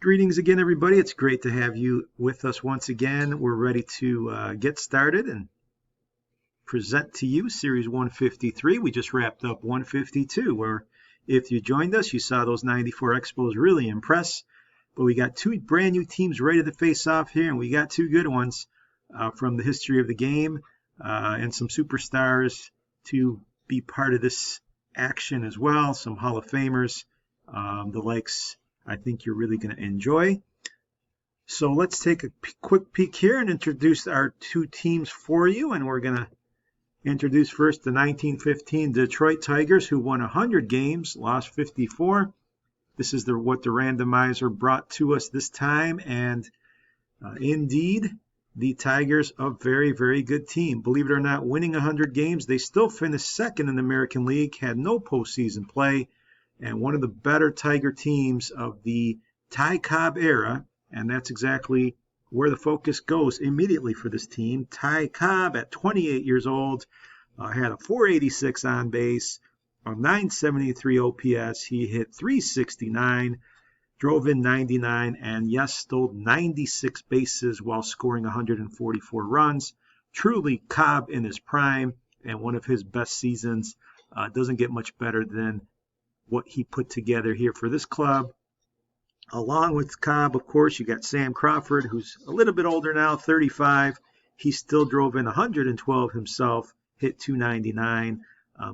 Greetings again, everybody. It's great to have you with us once again. We're ready to get started and present to you Series 153. We just wrapped up 152, where if you joined us, you saw those 94 Expos really impress. But we got two brand new teams ready to face off here, and we got two good ones from the history of the game and some superstars to be part of this action as well. Some Hall of Famers, the likes I think you're really going to enjoy. So let's take a quick peek here and introduce our two teams for you. And we're going to introduce first the 1915 Detroit Tigers, who won 100 games, lost 54. This is what the randomizer brought to us this time. And indeed, the Tigers, a very, very good team. Believe it or not, winning 100 games, they still finished second in the American League, had no postseason play, and one of the better Tiger teams of the Ty Cobb era, and that's exactly where the focus goes immediately for this team. Ty Cobb, at 28 years old, had a 486 on base, a 973 OPS. He hit 369, drove in 99, and yes, stole 96 bases while scoring 144 runs. Truly Cobb in his prime, and one of his best seasons. Doesn't get much better than what he put together here for this club. Along with Cobb, of course, you got Sam Crawford, who's a little bit older now, 35. He still drove in 112 himself, hit 299.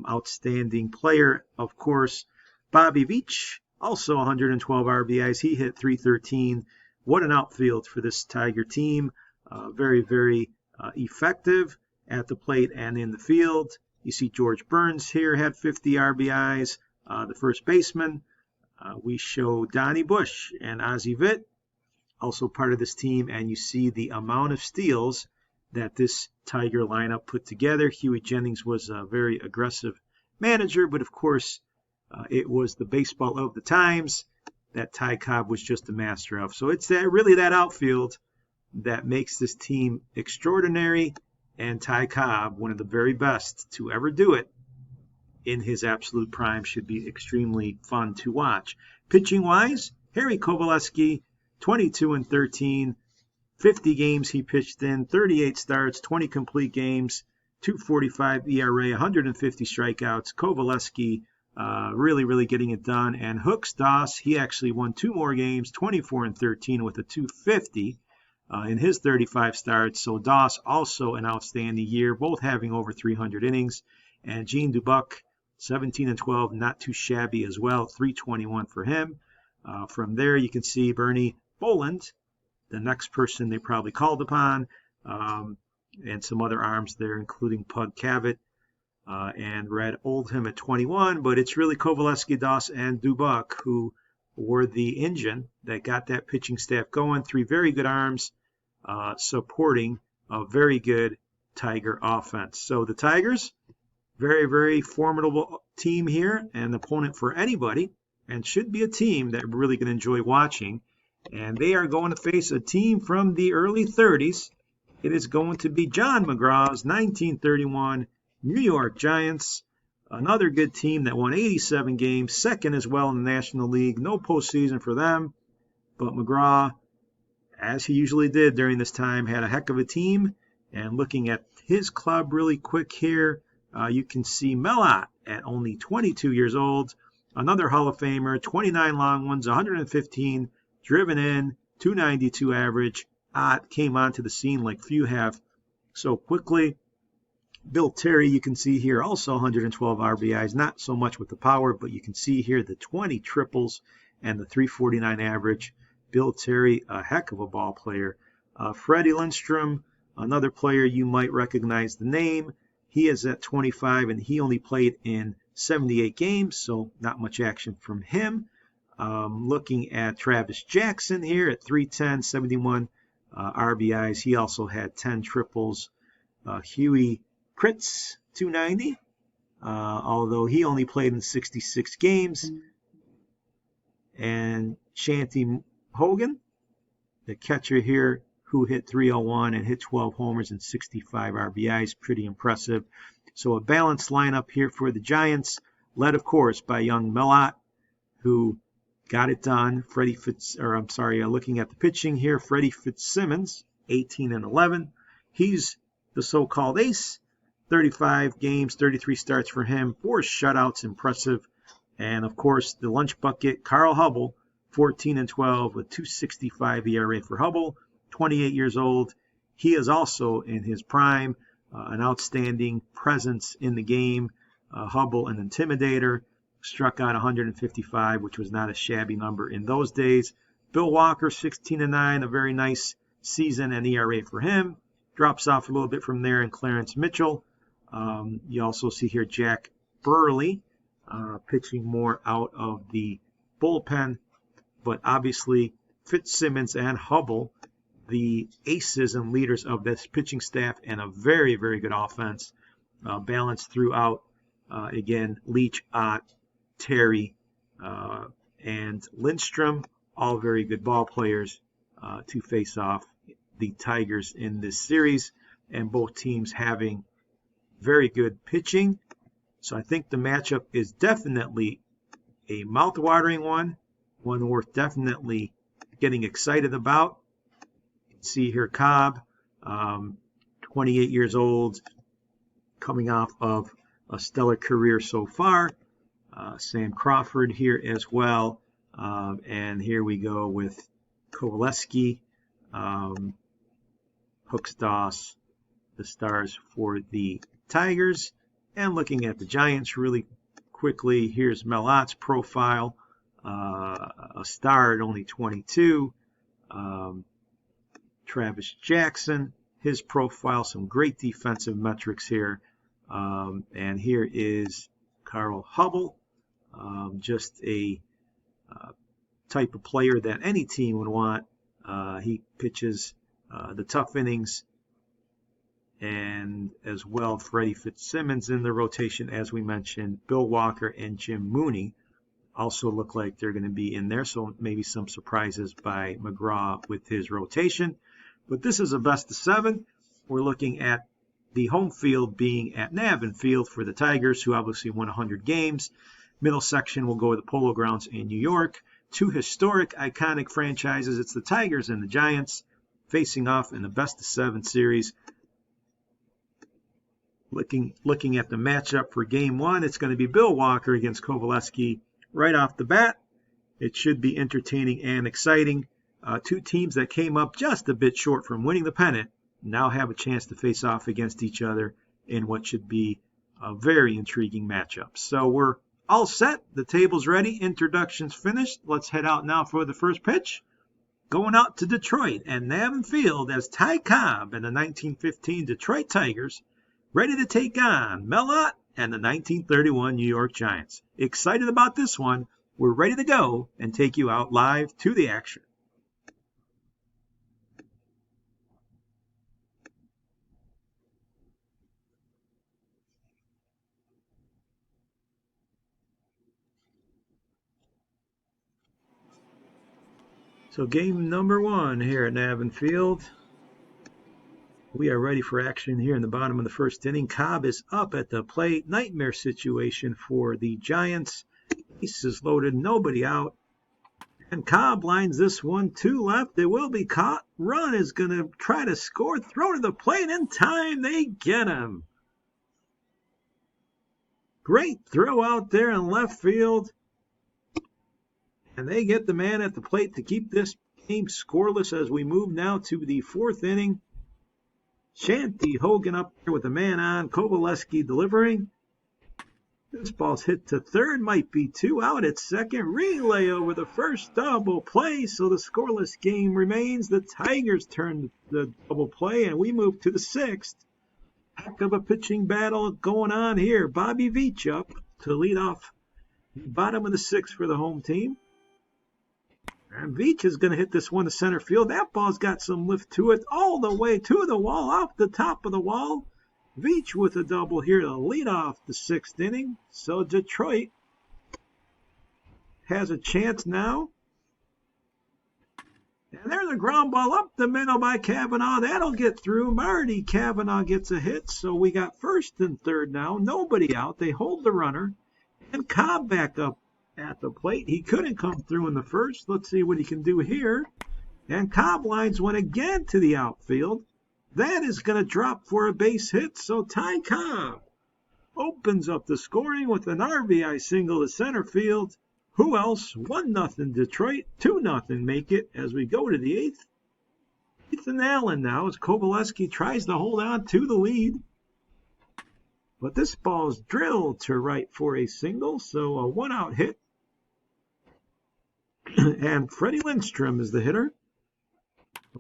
Outstanding player, of course. Bobby Veach, also 112 RBIs. He hit 313. What an outfield for this Tiger team. Very, very effective at the plate and in the field. You see George Burns here had 50 RBIs. The first baseman. We show Donnie Bush and Ozzie Vitt, also part of this team, and you see the amount of steals that this Tiger lineup put together. Huey Jennings was a very aggressive manager, but of course it was the baseball of the times that Ty Cobb was just a master of. So it's really that outfield that makes this team extraordinary, and Ty Cobb, one of the very best to ever do it, in his absolute prime, should be extremely fun to watch. Pitching-wise, Harry Kovaleski, 22-13, 50 games he pitched in, 38 starts, 20 complete games, 2.45 ERA, 150 strikeouts. Kovaleski really, really getting it done. And Hooks Doss, he actually won two more games, 24-13 with a 250 in his 35 starts. So Doss also an outstanding year, both having over 300 innings. And Gene Dubuc, 17-12, not too shabby as well, 321 for him. From there, you can see Bernie Boland, the next person they probably called upon, and some other arms there, including Pug Cavett and Red Oldham at 21. But it's really Kovaleski, Doss, and Dubuc who were the engine that got that pitching staff going. Three very good arms supporting a very good Tiger offense. So the Tigers, very, very formidable team here, and opponent for anybody, and should be a team that we're really going to enjoy watching. And they are going to face a team from the early 30s. It is going to be John McGraw's 1931 New York Giants, another good team that won 87 games, second as well in the National League. No postseason for them, but McGraw, as he usually did during this time, had a heck of a team. And looking at his club really quick here, you can see Mellott at only 22 years old, another Hall of Famer, 29 long ones, 115 driven in, 292 average. Came onto the scene like few have so quickly. Bill Terry, you can see here, also 112 RBIs, not so much with the power, but you can see here the 20 triples and the 349 average. Bill Terry, a heck of a ball player. Freddie Lindstrom, another player you might recognize the name. He is at 25, and he only played in 78 games, so not much action from him. Looking at Travis Jackson here at 310, 71 RBIs. He also had 10 triples. Huey Kritz, 290, although he only played in 66 games. And Shanty Hogan, the catcher here, who hit 301 and hit 12 homers and 65 RBIs. Pretty impressive. So a balanced lineup here for the Giants, led, of course, by young Mellott, who got it done. Looking at the pitching here, Freddie Fitzsimmons, 18 and 11. He's the so-called ace. 35 games, 33 starts for him, 4 shutouts, impressive. And of course, the lunch bucket, Carl Hubble, 14 and 12 with 2.65 ERA for Hubble, 28 years old. He is also in his prime, an outstanding presence in the game. Hubble, an intimidator, struck out 155, which was not a shabby number in those days. Bill Walker, 16 and 9, a very nice season and ERA for him. Drops off a little bit from there, and Clarence Mitchell. You also see here Jack Burley pitching more out of the bullpen. But obviously, Fitzsimmons and Hubble, the aces and leaders of this pitching staff, and a very, very good offense, balanced throughout. Again, Leach, Ott, Terry, and Lindstrom, all very good ball players to face off the Tigers in this series, and both teams having very good pitching. So I think the matchup is definitely a mouth-watering one worth definitely getting excited about. You can see here Cobb, 28 years old, coming off of a stellar career so far. Sam Crawford here as well. And here we go with Kovaleski, Hooksdoss, the stars for the Tigers. And looking at the Giants really quickly, here's Mel Ott's profile, a star at only 22. Travis Jackson, his profile, some great defensive metrics here. And here is Carl Hubble, just a type of player that any team would want. He pitches the tough innings, and as well Freddie Fitzsimmons in the rotation, as we mentioned. Bill Walker and Jim Mooney also look like they're going to be in there, so maybe some surprises by McGraw with his rotation. But this is a best of 7. We're looking at the home field being at Navin Field for the Tigers, who obviously won 100 games. Middle section will go to the Polo Grounds in New York. 2 historic, iconic franchises. It's the Tigers and the Giants facing off in the best of 7 series. Looking at the matchup for Game 1, it's going to be Bill Walker against Kovaleski right off the bat. It should be entertaining and exciting. 2 teams that came up just a bit short from winning the pennant now have a chance to face off against each other in what should be a very intriguing matchup. So we're all set. The table's ready. Introductions finished. Let's head out now for the first pitch. Going out to Detroit and Navin Field as Ty Cobb and the 1915 Detroit Tigers ready to take on Mel Ott and the 1931 New York Giants. Excited about this one. We're ready to go and take you out live to the action. So game number 1 here at Navin Field. We are ready for action here in the bottom of the first inning. Cobb is up at the plate. Nightmare situation for the Giants. Aces loaded, nobody out. And Cobb lines this one to left. It will be caught. Run is going to try to score. Throw to the plate in time. They get him. Great throw out there in left field. And they get the man at the plate to keep this game scoreless as we move now to the 4th inning. Shanty Hogan up there with the man on. Kovaleski delivering. This ball's hit to third. Might be 2 out at second. Relay over the first double play. So the scoreless game remains. The Tigers turn the double play, and we move to the 6th. Heck of a pitching battle going on here. Bobby Veach up to lead off the bottom of the 6th for the home team. And Veach is going to hit this one to center field. That ball's got some lift to it all the way to the wall, off the top of the wall. Veach with a double here to lead off the 6th inning. So Detroit has a chance now. And there's a ground ball up the middle by Cavanaugh. That'll get through. Marty Cavanaugh gets a hit. So we got 1st and 3rd now. Nobody out. They hold the runner. And Cobb back up at the plate. He couldn't come through in the first. Let's see what he can do here. And Cobb lines one again to the outfield. That is going to drop for a base hit, so Ty Cobb opens up the scoring with an RBI single to center field. Who else? 1-0 Detroit, 2-0 make it as we go to the eighth. Ethan Allen now as Kovaleski tries to hold on to the lead. But this ball is drilled to right for a single, so a 1-out hit. And Freddie Lindstrom is the hitter.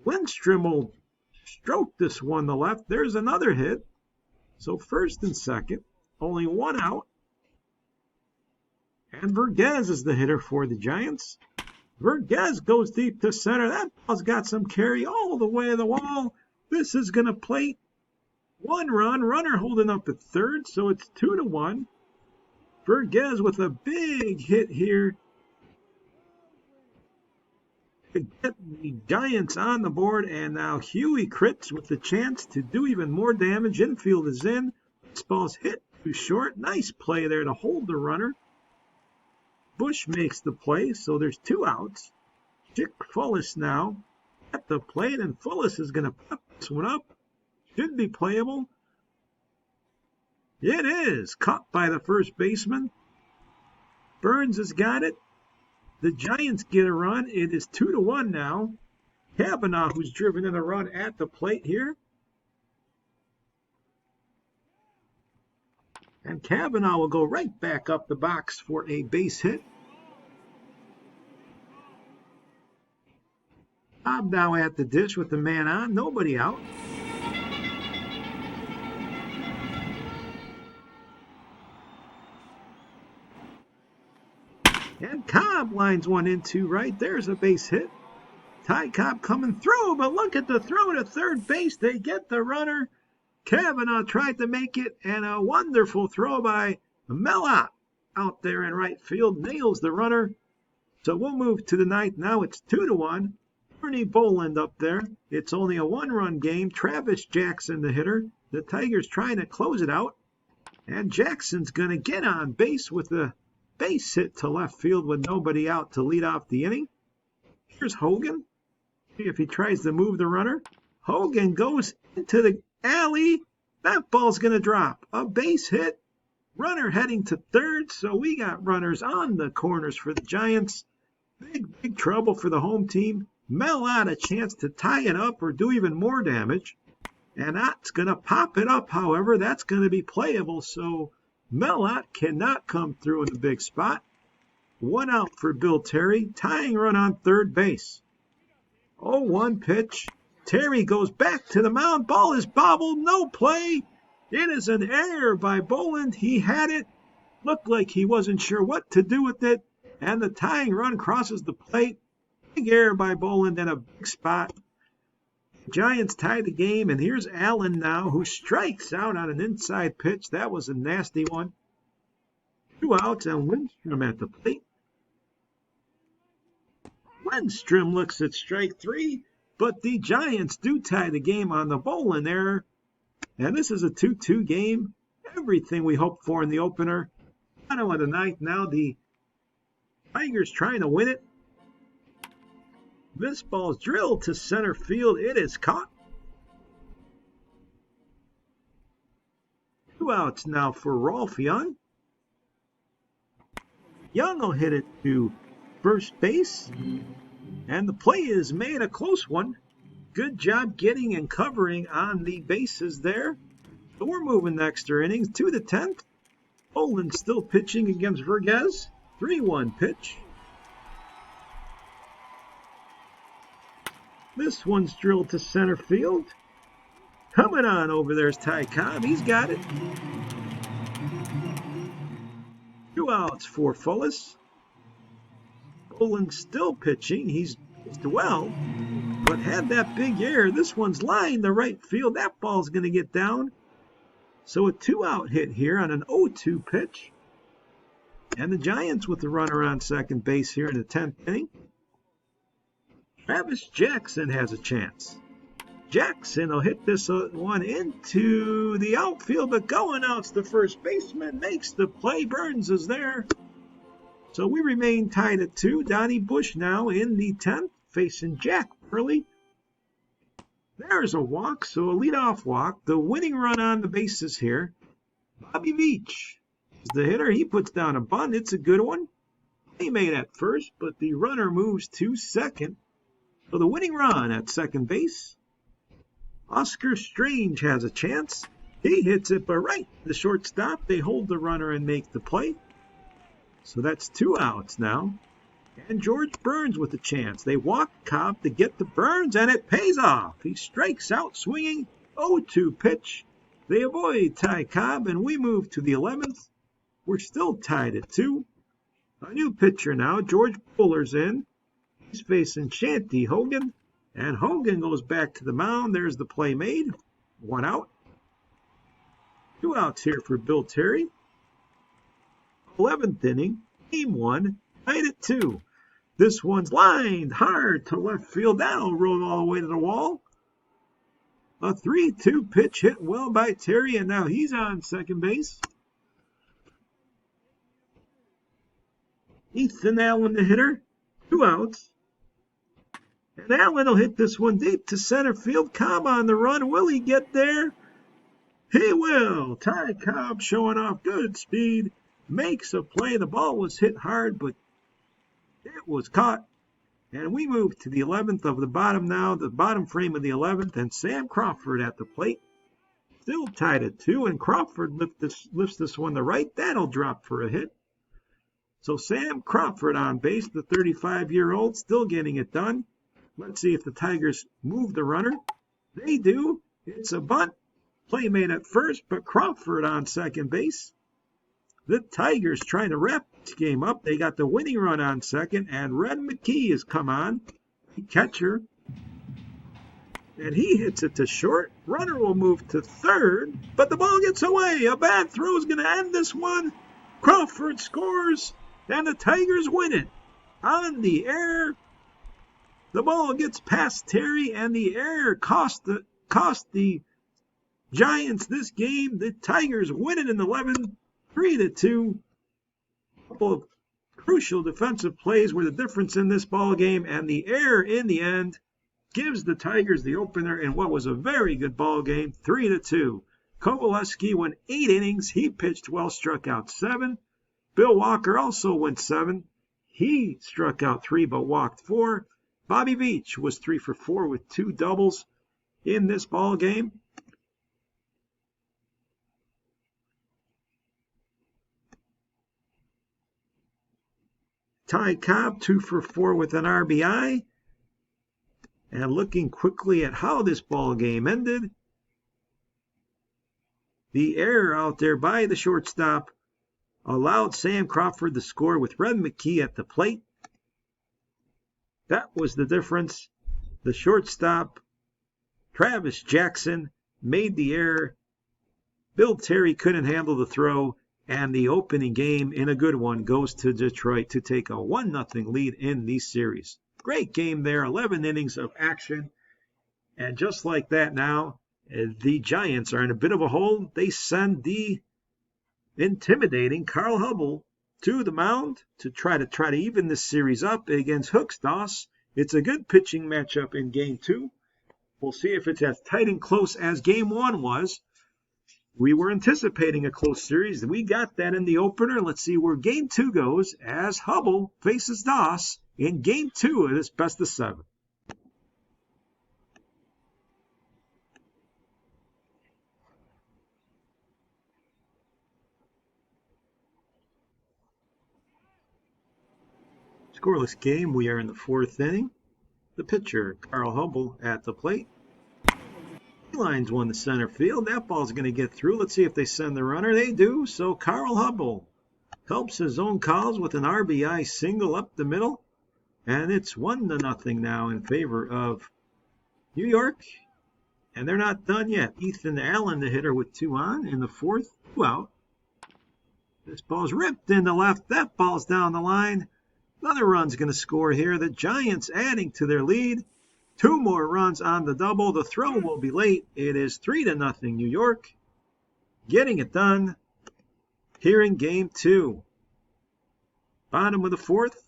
Lindstrom will stroke this one to left. There's another hit. So first and second, only 1 out. And Vergez is the hitter for the Giants. Vergez goes deep to center. That ball's got some carry all the way to the wall. This is going to plate. 1 run. Runner holding up at third, so it's 2-1. Vergez with a big hit here to get the Giants on the board. And now Huey crits with the chance to do even more damage. Infield is in. This ball's hit too short. Nice play there to hold the runner. Bush makes the play, so there's 2 outs. Chick Fullis now at the plate, and Fullis is going to pop this one up. Should be playable. It is. Caught by the first baseman. Burns has got it. The Giants get a run. It is 2-1 now. Kavanaugh, who's driven in a run at the plate here. And Kavanaugh will go right back up the box for a base hit. Bob now at the dish with the man on. Nobody out. And Cobb lines one into right. There's a base hit. Ty Cobb coming through, but look at the throw to third base. They get the runner. Kavanaugh tried to make it, and a wonderful throw by Mella out there in right field. Nails the runner. So we'll move to the ninth. Now it's 2-1. Ernie Boland up there. It's only a 1-run game. Travis Jackson, the hitter. The Tigers trying to close it out. And Jackson's going to get on base with a base hit to left field with nobody out to lead off the inning. Here's Hogan. See if he tries to move the runner. Hogan goes into the alley. That ball's going to drop. A base hit. Runner heading to third. So we got runners on the corners for the Giants. Big trouble for the home team. Mel out a chance to tie it up or do even more damage. And that's going to pop it up, however. That's going to be playable. So Mellott cannot come through in the big spot. 1 out for Bill Terry. Tying run on third base. 0-1 pitch. Terry goes back to the mound. Ball is bobbled. No play. It is an error by Boland. He had it. Looked like he wasn't sure what to do with it. And the tying run crosses the plate. Big error by Boland in a big spot. Giants tie the game, and here's Allen now, who strikes out on an inside pitch. That was a nasty one. 2 outs, and Lindstrom at the plate. Lindstrom looks at strike 3, but the Giants do tie the game on the Boland error. And this is a 2-2 game. Everything we hoped for in the opener. Bottom of the ninth now, the Tigers trying to win it. This ball's drilled to center field. It is caught. 2 outs now for Rolf Young. Young will hit it to first base. And the play is made, a close one. Good job getting and covering on the bases there. So we're moving the extra innings to the 10th. Boland still pitching against Vergez. 3-1 pitch. This one's drilled to center field. Coming on over there's Ty Cobb. He's got it. 2 outs for Fullis. Boland still pitching. He's pitched well, but had that big error. This one's lined the right field. That ball's going to get down. So a 2-out hit here on an 0-2 pitch. And the Giants with the runner on second base here in the 10th inning. Travis Jackson has a chance. Jackson will hit this one into the outfield, but going out's the first baseman, makes the play. Burns is there. So we remain tied at 2. Donnie Bush now in the 10th, facing Jack Burley. There's a walk, so a leadoff walk. The winning run on the bases here. Bobby Beach is the hitter. He puts down a bunt. It's a good one. He made at first, but the runner moves to second. So the winning run at second base. Oscar Strange has a chance. He hits it, but right, the shortstop. They hold the runner and make the play. So that's 2 outs now. And George Burns with a chance. They walk Cobb to get to Burns, and it pays off. He strikes out swinging. 0-2 pitch. They avoid Ty Cobb, and we move to the 11th. We're still tied at 2. A new pitcher now. George Buller's in. He's facing Shanty Hogan. And Hogan goes back to the mound. There's the play made. 1 out. 2 outs here for Bill Terry. 11th inning. Game 1. Tied at 2. This one's lined hard to left field. That'll roll all the way to the wall. A 3-2 pitch hit well by Terry, and now he's on second base. Ethan Allen, the hitter. 2 outs. And Allen will hit this one deep to center field. Cobb on the run. Will he get there? He will. Ty Cobb showing off good speed. Makes a play. The ball was hit hard, but it was caught. And we move to the 11th of the bottom now. The bottom frame of the 11th. And Sam Crawford at the plate. Still tied at 2. And Crawford lifts this one to right. That'll drop for a hit. So Sam Crawford on base. The 35-year-old still getting it done. Let's see if the Tigers move the runner. They do. It's a bunt. Play made at first, but Crawford on second base. The Tigers trying to wrap this game up. They got the winning run on second, and Red McKee has come on. The catcher. And he hits it to short. Runner will move to third, but the ball gets away. A bad throw is going to end this one. Crawford scores, and the Tigers win it. On the air. The ball gets past Terry, and the error cost the Giants this game. The Tigers win it in 11, 3-2. A couple of crucial defensive plays were the difference in this ball game, and the error in the end gives the Tigers the opener in what was a very good ball game, 3-2. Kovaleski went 8 innings. He pitched well, struck out 7. Bill Walker also went 7. He struck out 3 but walked 4. Bobby Beach was 3 for 4 with 2 doubles in this ball game. Ty Cobb 2 for 4 with an RBI. And looking quickly at how this ball game ended, the error out there by the shortstop allowed Sam Crawford to score with Red McKee at the plate. That was the difference. The shortstop, Travis Jackson, made the error. Bill Terry couldn't handle the throw, and the opening game, in a good one, goes to Detroit to take a 1-0 lead in the series. Great game there, 11 innings of action. And just like that now, the Giants are in a bit of a hole. They send the intimidating Carl Hubble to the mound to try to even this series up against Hookstoss. It's a good pitching matchup in Game 2. We'll see if it's as tight and close as Game 1 was. We were anticipating a close series. We got that in the opener. Let's see where Game 2 goes as Hubble faces Doss in Game 2 of this best of 7. Scoreless game. We are in the 4th inning. The pitcher, Carl Hubble, at the plate. Lines one to center field. That ball's going to get through. Let's see if they send the runner. They do. So Carl Hubble helps his own cause with an RBI single up the middle. And it's 1-0 now in favor of New York. And they're not done yet. Ethan Allen, the hitter, with 2 on in the 4th. 2 out. This ball's ripped into left. That ball's down the line. Another run's going to score here. The Giants adding to their lead. 2 more runs on the double. The throw will be late. It is 3-0 New York. Getting it done here in Game 2. Bottom of the fourth.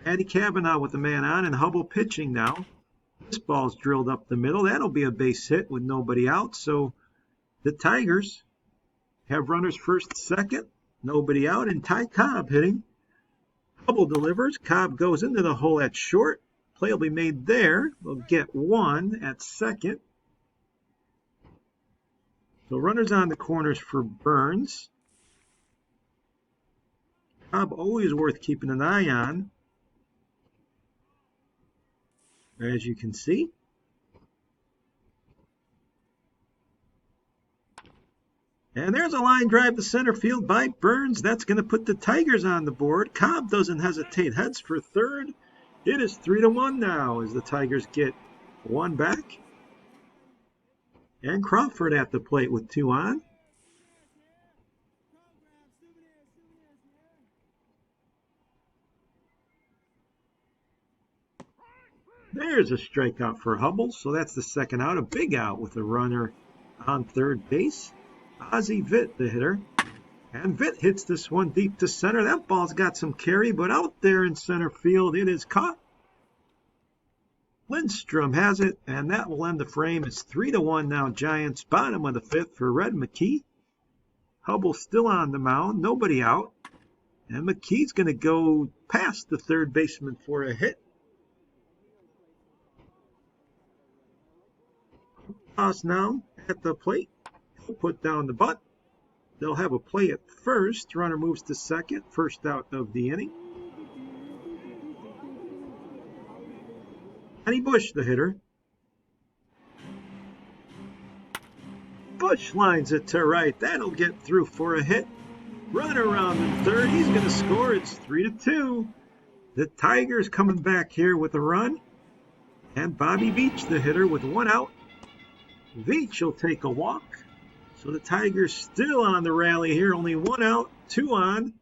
Matty Cavanaugh with the man on and Hubble pitching now. This ball's drilled up the middle. That'll be a base hit with nobody out. So the Tigers have runners first, second, nobody out, and Ty Cobb hitting. Hubble delivers. Cobb goes into the hole at short. Play will be made there. They'll get one at second. So runners on the corners for Burns. Cobb always worth keeping an eye on, as you can see. And there's a line drive to center field by Burns. That's going to put the Tigers on the board. Cobb doesn't hesitate. Heads for third. It is 3-1 now as the Tigers get one back. And Crawford at the plate with two on. There's a strikeout for Hubble. So that's the second out. A big out with a runner on third base. Ozzie Vitt, the hitter. And Vitt hits this one deep to center. That ball's got some carry, but out there in center field, it is caught. Lindstrom has it, and that will end the frame. It's 3-1 now, Giants. Bottom of the fifth for Red McKee. Hubble still on the mound, nobody out. And McKee's going to go past the third baseman for a hit. Toss now at the plate. He'll put down the bunt. They'll have a play at first. Runner moves to second. First out of the inning. Johnny Bush, the hitter. Bush lines it to right. That'll get through for a hit. Runner around in third. He's going to score. It's 3-2. The Tigers coming back here with a run. And Bobby Veach, the hitter, with one out. Veach will take a walk. So the Tigers still on the rally here. Only one out, two on.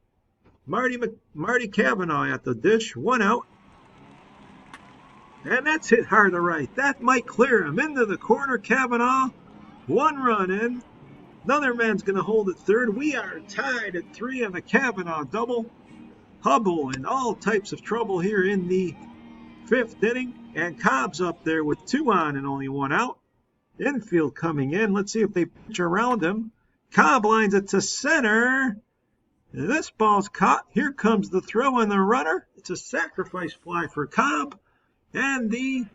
Marty Cavanaugh at the dish, one out. And that's hit hard to right. That might clear him. Into the corner, Cavanaugh. One run in. Another man's going to hold at third. We are tied at 3 on the Cavanaugh double. Hubble in all types of trouble here in the fifth inning. And Cobb's up there with 2 on and only 1 out. Infield coming in. Let's see if they pitch around him. Cobb lines it to center. And this ball's caught. Here comes the throw and the runner. It's a sacrifice fly for Cobb. And the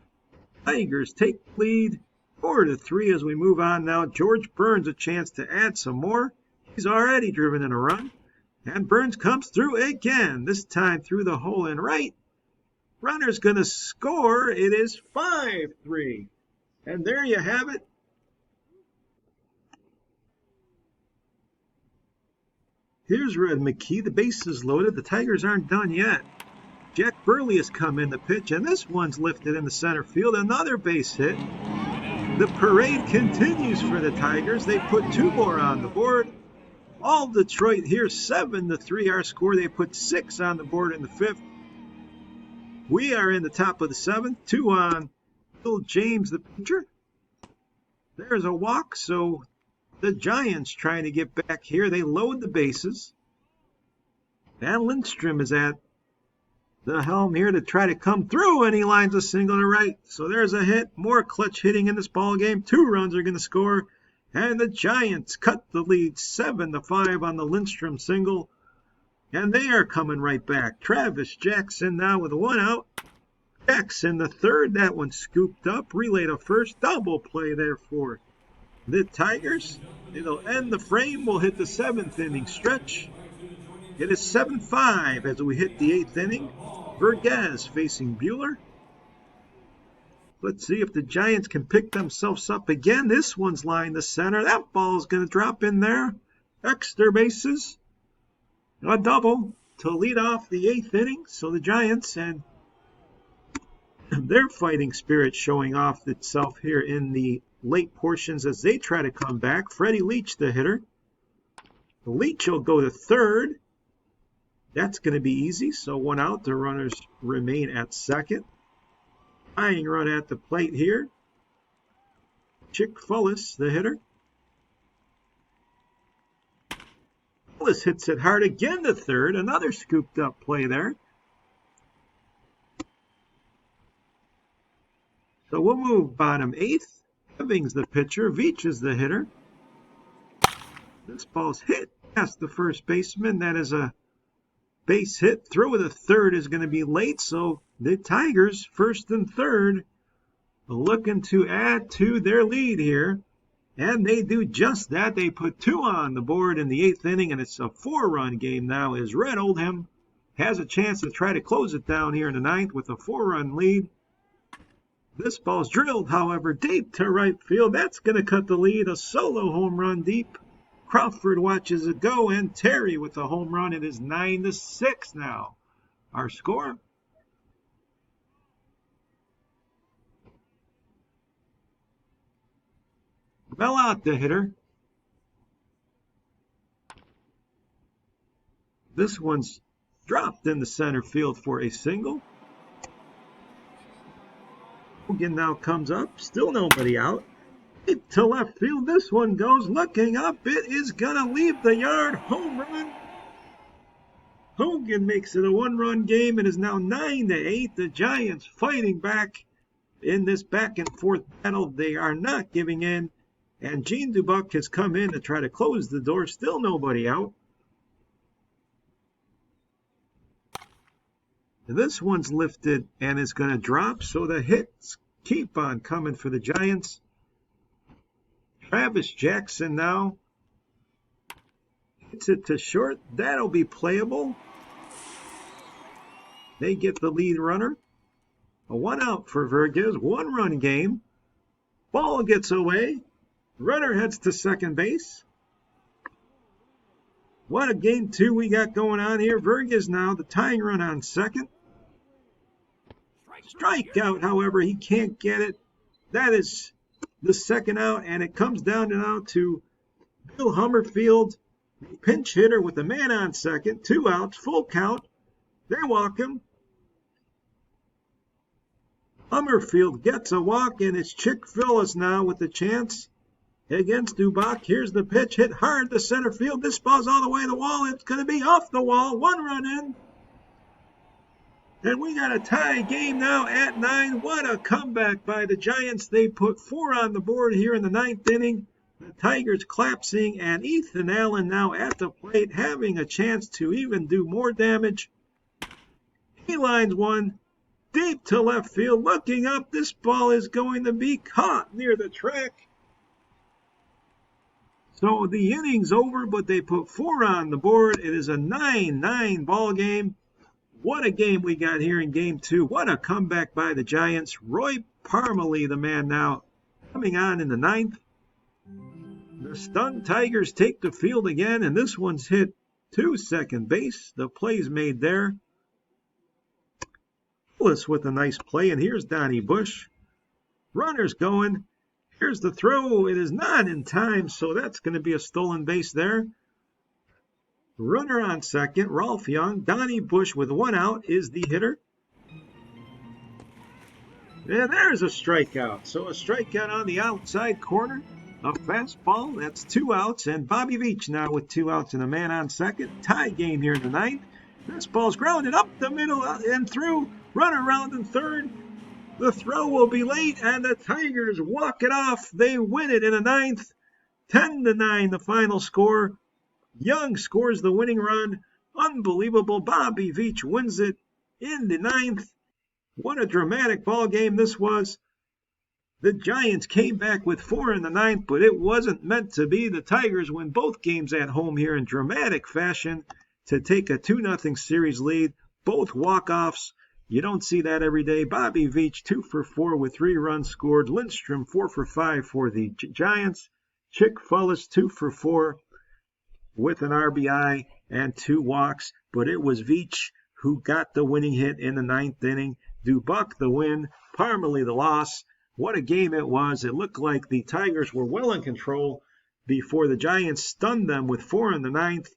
Tigers take lead 4-3 as we move on now. George Burns a chance to add some more. He's already driven in a run. And Burns comes through again. This time through the hole in right. Runner's going to score. It is 5-3. And there you have it. Here's Red McKee. The base is loaded. The Tigers aren't done yet. Jack Burley has come in the pitch, and this one's lifted in the center field. Another base hit. The parade continues for the Tigers. They put 2 more on the board. All Detroit here, 7-3 our score. They put 6 on the board in the fifth. We are in the top of the seventh. 2 on Bill James, the pitcher. There's a walk, so the Giants trying to get back here. They load the bases. And Lindstrom is at the helm here to try to come through, and he lines a single to right. So there's a hit. More clutch hitting in this ball game. 2 runs are going to score, and the Giants cut the lead 7-5 on the Lindstrom single. And they are coming right back. Travis Jackson now with 1 out. Jackson the third. That one scooped up. Relay to first. Double play there for the Tigers. It'll end the frame. We'll hit the 7th inning stretch. It is 7-5 as we hit the 8th inning. Vergez facing Buehler. Let's see if the Giants can pick themselves up again. This one's lined to center. That ball's going to drop in there. Extra bases. A double to lead off the 8th inning. So the Giants and their fighting spirit showing off itself here in the late portions as they try to come back. Freddie Leach, the hitter. Leach will go to third. That's going to be easy. So 1 out. The runners remain at second. Tying run at the plate here. Chick Fullis, the hitter. Ellis hits it hard again to third. Another scooped up play there. So we'll move bottom 8th. Evans the pitcher. Veach is the hitter. This ball's hit past the first baseman. That is a base hit. Throw to third is going to be late. So the Tigers, first and third, looking to add to their lead here. And they do just that. They put 2 on the board in the 8th inning, and it's a 4-run game now as Red Oldham has a chance to try to close it down here in the 9th with a 4-run lead. This ball's drilled, however, deep to right field. That's going to cut the lead. A solo home run deep. Crawford watches it go, and Terry with a home run. It is 9-6 now. Our score. Well out the hitter. This one's dropped in the center field for a single. Hogan now comes up. Still nobody out. Deep to left field. This one goes looking up. It is going to leave the yard. Home run. Hogan makes it a 1-run game. It is now 9-8. The Giants fighting back in this back and forth battle. They are not giving in. And Gene Dubuck has come in to try to close the door. Still nobody out. This one's lifted and is going to drop. So the hits keep on coming for the Giants. Travis Jackson now hits it to short. That'll be playable. They get the lead runner. A 1 out for Vergas. 1-run game. Ball gets away. Runner heads to second base. What a game 2 we got going on here. Vergas now the tying run on second. Strikeout, however, he can't get it. That is the second out, and it comes down now to Bill Hummerfield, pinch hitter with a man on second. 2 outs, full count. They walk him. Hummerfield gets a walk, and it's Chick Phillips now with the chance against Dubuck. Here's the pitch, hit hard to center field. This ball's all the way to the wall. It's going to be off the wall. 1 run in. And we got a tie game now at 9. What a comeback by the Giants. They put 4 on the board here in the 9th inning. The Tigers collapsing, and Ethan Allen now at the plate having a chance to even do more damage. He lines one deep to left field. Looking up, this ball is going to be caught near the track. So the inning's over, but they put 4 on the board. It is a 9-9 ball game. What a game we got here in game 2. What a comeback by the Giants. Roy Parmalee, the man now, coming on in the 9th. The stunned Tigers take the field again, and this one's hit to second base. The play's made there. Willis with a nice play, and here's Donnie Bush. Runners going. Here's the throw. It is not in time, so that's going to be a stolen base there. Runner on second, Rolf Young. Donnie Bush with 1 out is the hitter. And there's a strikeout. So a strikeout on the outside corner. A fastball. That's 2 outs. And Bobby Veach now with 2 outs and a man on second. Tie game here in the 9th. This ball's grounded up the middle and through. Runner around in third. The throw will be late, and the Tigers walk it off. They win it in the 9th. 10-9 the final score. Young scores the winning run. Unbelievable. Bobby Veach wins it in the 9th. What a dramatic ball game this was. The Giants came back with 4 in the 9th, but it wasn't meant to be. The Tigers win both games at home here in dramatic fashion to take a 2-0 series lead. Both walk-offs. You don't see that every day. Bobby Veach 2 for 4 with 3 runs scored. Lindstrom 4 for 5 for the Giants. Chick Phillips 2 for 4 with an RBI and 2 walks. But it was Veach who got the winning hit in the 9th inning. Dubuck the win. Parmalee the loss. What a game it was. It looked like the Tigers were well in control before the Giants stunned them with 4 in the 9th.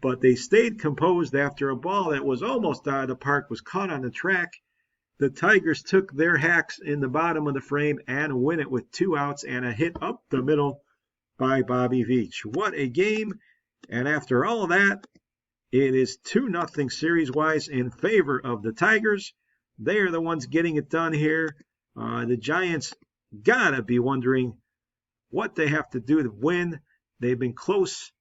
But they stayed composed after a ball that was almost out of the park was caught on the track. The Tigers took their hacks in the bottom of the frame and win it with 2 outs and a hit up the middle by Bobby Veach. What a game. And after all of that, it is 2-0 series-wise in favor of the Tigers. They are the ones getting it done here. The Giants gotta be wondering what they have to do to win. They've been close.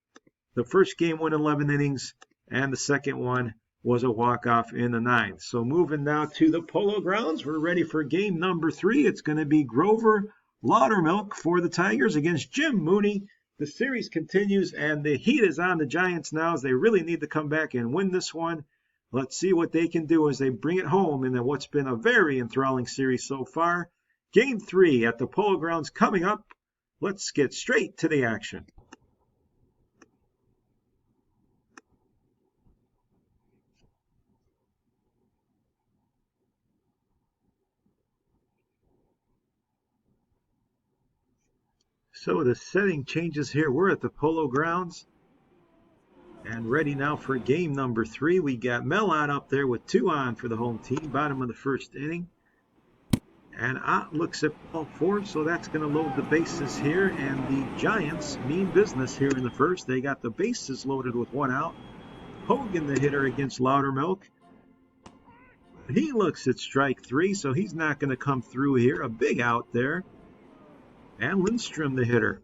The first game went 11 innings, and the second one was a walk-off in the ninth. So moving now to the Polo Grounds, we're ready for game number 3. It's going to be Grover Laudermilk for the Tigers against Jim Mooney. The series continues, and the heat is on the Giants now as they really need to come back and win this one. Let's see what they can do as they bring it home in what's been a very enthralling series so far. Game 3 at the Polo Grounds coming up. Let's get straight to the action. So the setting changes here. We're at the Polo Grounds and ready now for game number 3. We got Mellon up there with 2 on for the home team, bottom of the first inning. And Ott looks at ball 4, so that's going to load the bases here. And the Giants mean business here in the first. They got the bases loaded with 1 out. Hogan, the hitter, against Laudermilk. He looks at strike 3, so he's not going to come through here. A big out there. And Lindstrom, the hitter.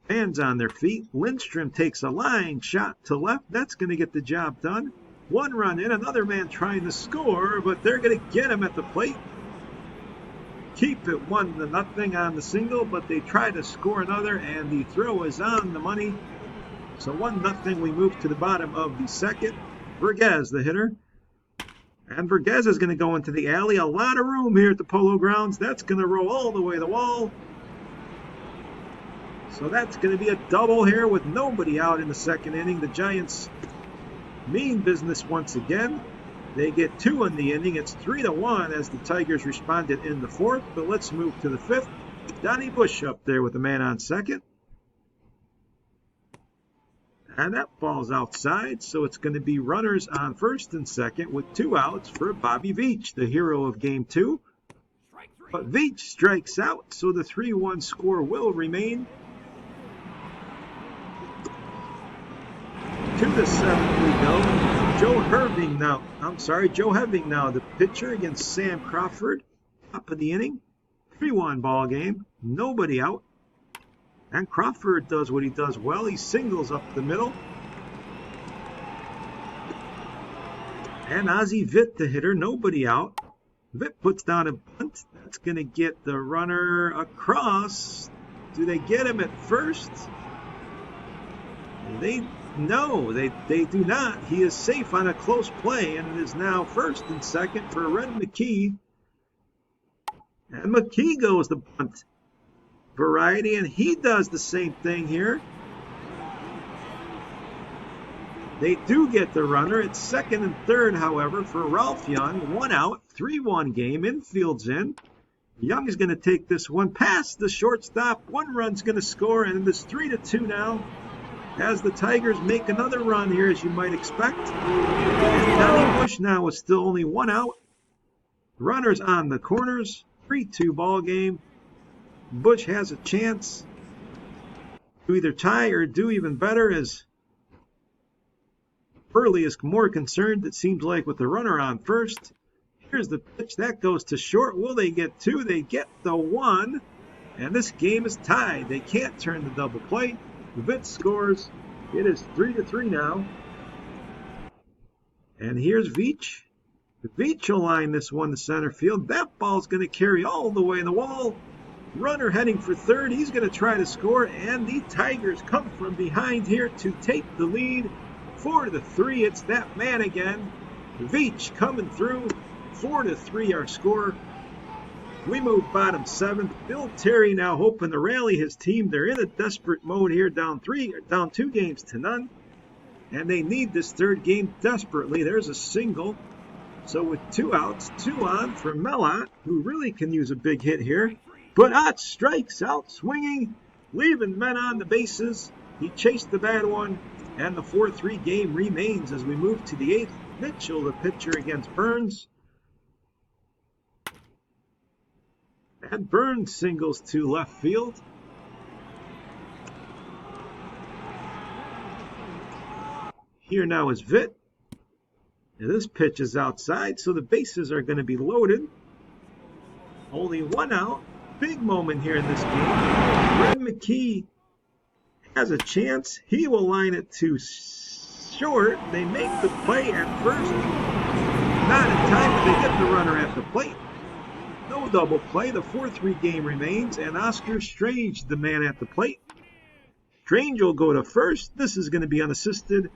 Fans on their feet. Lindstrom takes a line shot to left. That's going to get the job done. 1 run in. Another man trying to score, but they're going to get him at the plate. Keep it 1-0 on the single, but they try to score another, and the throw is on the money. So 1-0. We move to the bottom of the second. Vergez, the hitter. And Vergez is going to go into the alley. A lot of room here at the Polo Grounds. That's going to roll all the way to the wall. So that's going to be a double here with nobody out in the second inning. The Giants mean business once again. They get 2 in the inning. It's 3-1 as the Tigers responded in the 4th. But let's move to the 5th. Donnie Bush up there with a man on second. And that ball's outside. So it's going to be runners on first and second with 2 outs for Bobby Veach, the hero of game 2. But Veach strikes out, so the 3-1 score will remain. To the 7th we go. Joe Heving now, the pitcher against Sam Crawford. Top of the inning. 3-1 ball game. Nobody out. And Crawford does what he does well. He singles up the middle. And Ozzie Vitt, the hitter, nobody out. Vitt puts down a bunt. That's going to get the runner across. Do they get him at first? No, they do not. He is safe on a close play, and it is now first and second for Red McKee. And McKee goes the bunt variety, and he does the same thing here. They do get the runner. It's second and third, however, for Ralph Young. 1 out, 3-1 game. Infield's in. Young is going to take this one past the shortstop. 1 run's going to score, and it's 3-2 now. As the Tigers make another run here, as you might expect. And Donnie Bush now is still only 1 out. Runners on the corners. 3-2 ball game. Bush has a chance to either tie or do even better, as Burley is more concerned, it seems like, with the runner on first. Here's the pitch. That goes to short. Will they get 2? They get the 1. And this game is tied. They can't turn the double play. Vitt scores. It is 3-3 now. And here's Veach. Veach will line this one to center field. That ball's going to carry all the way in the wall. Runner heading for third. He's going to try to score. And the Tigers come from behind here to take the lead. 4-3. It's that man again. Veach coming through. 4-3 our score. We move bottom 7th. Bill Terry now hoping to rally his team. They're in a desperate mode here, down 2 games to none. And they need this third game desperately. There's a single. So with 2 outs, 2 on for Mellon, who really can use a big hit here. But Ott strikes out swinging, leaving men on the bases. He chased the bad one, and the 4-3 game remains as we move to the 8th. Mitchell, the pitcher against Burns. And Burns singles to left field. Here now is Vitt. And this pitch is outside, so the bases are going to be loaded. Only one out. Big moment here in this game. Brett McKee has a chance. He will line it to short. They make the play at first. Not in time, but they get the runner at the plate. No double play. The 4-3 game remains, and Oscar Strange, the man at the plate. Strange will go to first. This is going to be unassisted.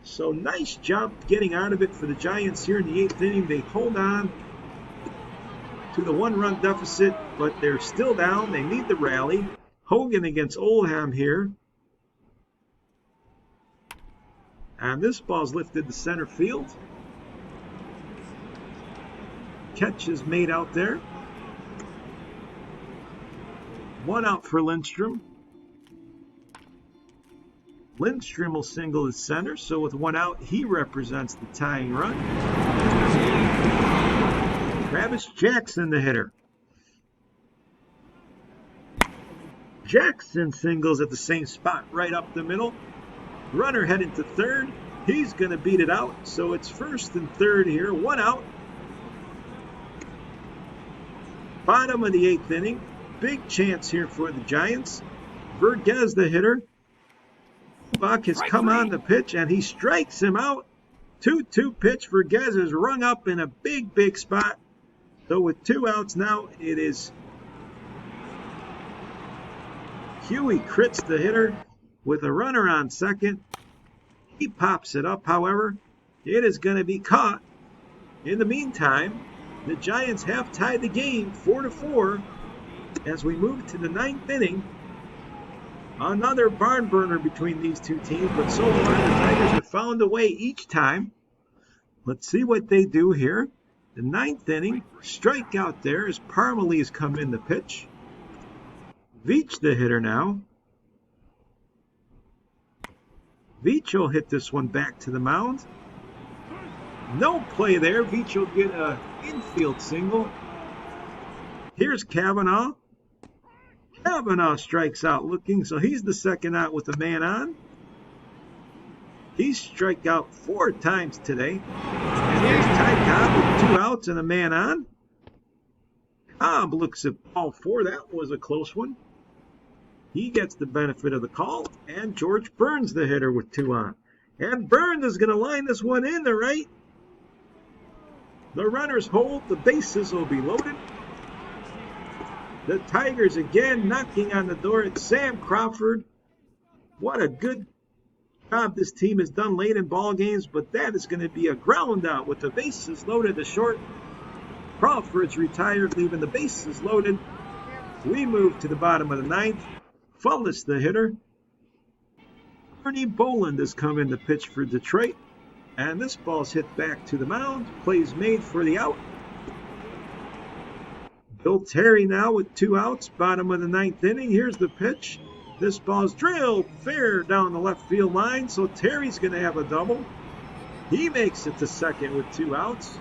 So nice job getting out of it for the Giants here in the 8th inning. They hold on to the 1-run deficit, but they're still down. They need the rally. Hogan against Oldham here. And this ball's lifted to center field. Catch is made out there. 1 out for Lindstrom. Lindstrom will single to center, so with 1 out, he represents the tying run. Travis Jackson, the hitter. Jackson singles at the same spot, right up the middle. Runner heading to third. He's going to beat it out, so it's first and third here. 1 out. Bottom of the 8th inning. Big chance here for the Giants. Vergez, the hitter. Buck has come on the pitch, and he strikes him out. 2-2 pitch. Vergez is rung up in a big spot. So with 2 outs now, it is Huey Kritz, the hitter, with a runner on second. He pops it up, however. It is going to be caught. In the meantime, the Giants have tied the game 4-4 as we move to the 9th inning. Another barn burner between these two teams, but so far the Tigers have found a way each time. Let's see what they do here. The 9th inning, strikeout there as Parmalee's come in the pitch. Veach, the hitter now. Veach will hit this one back to the mound. No play there. Veach will get an infield single. Here's Cavanaugh. Cavanaugh strikes out looking, so he's the second out with a man on. He's struck out 4 times today. And here's Ty Cobb with 2 outs and a man on. Cobb looks at ball 4. That was a close one. He gets the benefit of the call. And George Burns, the hitter, with 2 on. And Burns is going to line this one in the right. The runners hold. The bases will be loaded. The Tigers again knocking on the door. It's Sam Crawford. What a good job this team has done late in ball games, but that is going to be a ground out with the bases loaded to short. Crawford's retired, leaving the bases loaded. We move to the bottom of the 9th. Fullis, the hitter. Ernie Boland has come in to pitch for Detroit, and this ball's hit back to the mound. Plays made for the out. Bill Terry now with 2 outs, bottom of the 9th inning. Here's the pitch. This ball's drilled fair down the left field line, so Terry's going to have a double. He makes it to second with 2 outs.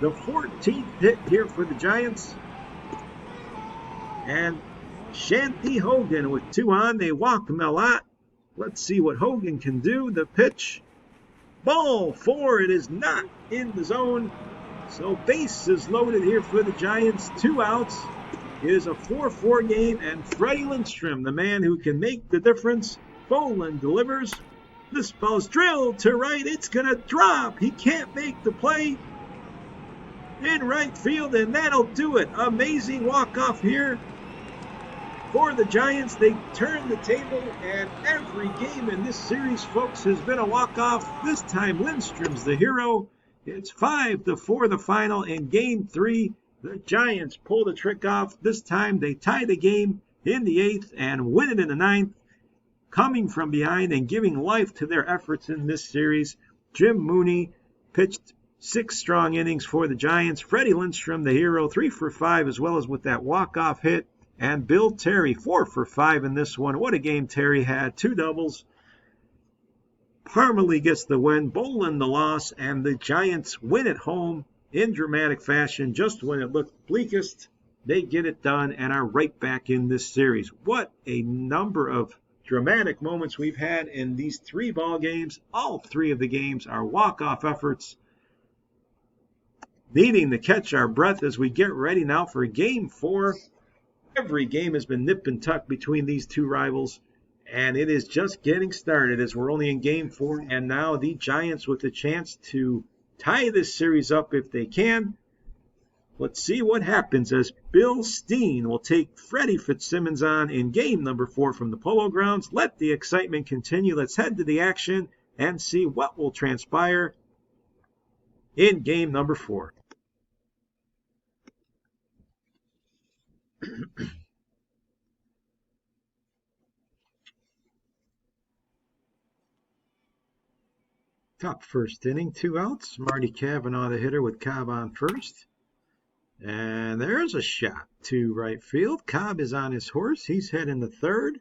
The 14th hit here for the Giants. And Shanty Hogan with 2 on. They walk him a lot. Let's see what Hogan can do. The pitch. Ball 4. It is not in the zone. So base is loaded here for the Giants. 2 outs. It is a 4-4 game, and Freddie Lindstrom, the man who can make the difference. Boland delivers. This ball's drilled to right. It's going to drop. He can't make the play in right field, and that'll do it. Amazing walk-off here for the Giants. They turn the table, and every game in this series, folks, has been a walk-off. This time, Lindstrom's the hero. It's 5-4 the final in Game 3. The Giants pull the trick off. This time they tie the game in the 8th and win it in the 9th, coming from behind and giving life to their efforts in this series. Jim Mooney pitched 6 strong innings for the Giants. Freddie Lindstrom, the hero, 3 for 5, as well as with that walk-off hit. And Bill Terry, 4 for 5 in this one. What a game Terry had. 2 doubles. Parmalee gets the win, Boland the loss, and the Giants win at home in dramatic fashion. Just when it looked bleakest, they get it done and are right back in this series. What a number of dramatic moments we've had in these 3 ball games. All 3 of the games are walk-off efforts. Needing to catch our breath as we get ready now for Game 4. Every game has been nip and tuck between these 2 rivals, and it is just getting started as we're only in Game 4. And now the Giants with the chance to tie this series up if they can. Let's see what happens as Bill Steen will take Freddie Fitzsimmons on in game number 4 from the Polo Grounds. Let the excitement continue. Let's head to the action and see what will transpire in game number 4. Top first inning, 2 outs. Marty Cavanaugh the hitter with Cobb on first. And there's a shot to right field. Cobb is on his horse. He's heading to third.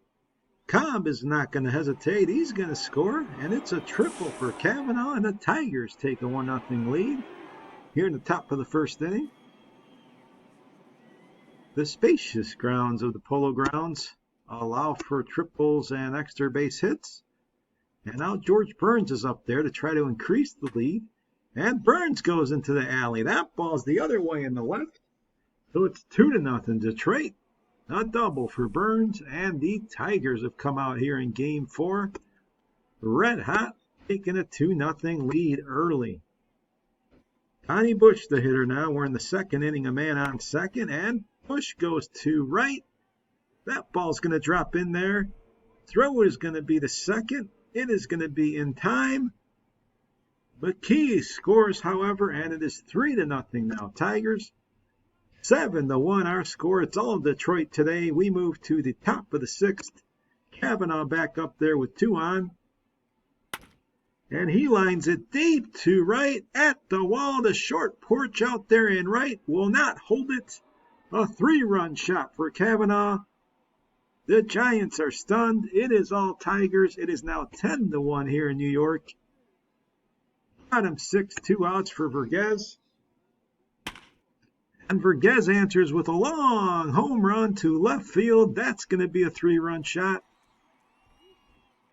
Cobb is not going to hesitate. He's going to score. And it's a triple for Cavanaugh. And the Tigers take a 1-0 lead here in the top of the first inning. The spacious grounds of the Polo Grounds allow for triples and extra base hits. And now George Burns is up there to try to increase the lead. And Burns goes into the alley. That ball's the other way in the left. So it's 2-0 Detroit. A double for Burns. And the Tigers have come out here in Game 4. Red hot, taking a 2-0 lead early. Donnie Bush the hitter now. We're in the second inning. A man on second. And Bush goes to right. That ball's going to drop in there. Throw is going to be the second. It is going to be in time. McKee scores, however, and it is 3-0 now. Tigers, 7-1 our score. It's all Detroit today. We move to the top of the 6th. Cavanaugh back up there with 2 on. And he lines it deep to right at the wall. The short porch out there in right will not hold it. A 3-run shot for Cavanaugh. The Giants are stunned. It is all Tigers. It is now 10-1 here in New York. Bottom 6, 2 outs for Vergez. And Vergez answers with a long home run to left field. That's going to be a 3-run shot.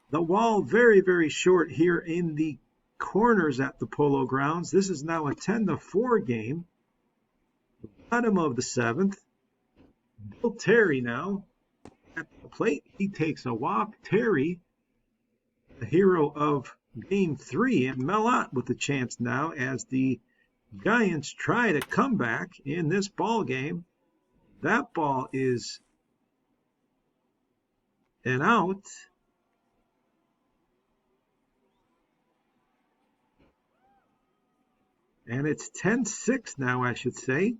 The wall very, very short here in the corners at the Polo Grounds. This is now a 10-4 game. Bottom of the 7th. Bill Terry now at the plate. He takes a walk. Terry, the hero of Game 3, and Mellott with the chance now as the Giants try to come back in this ball game. That ball is an out. And it's 10-6 now, I should say,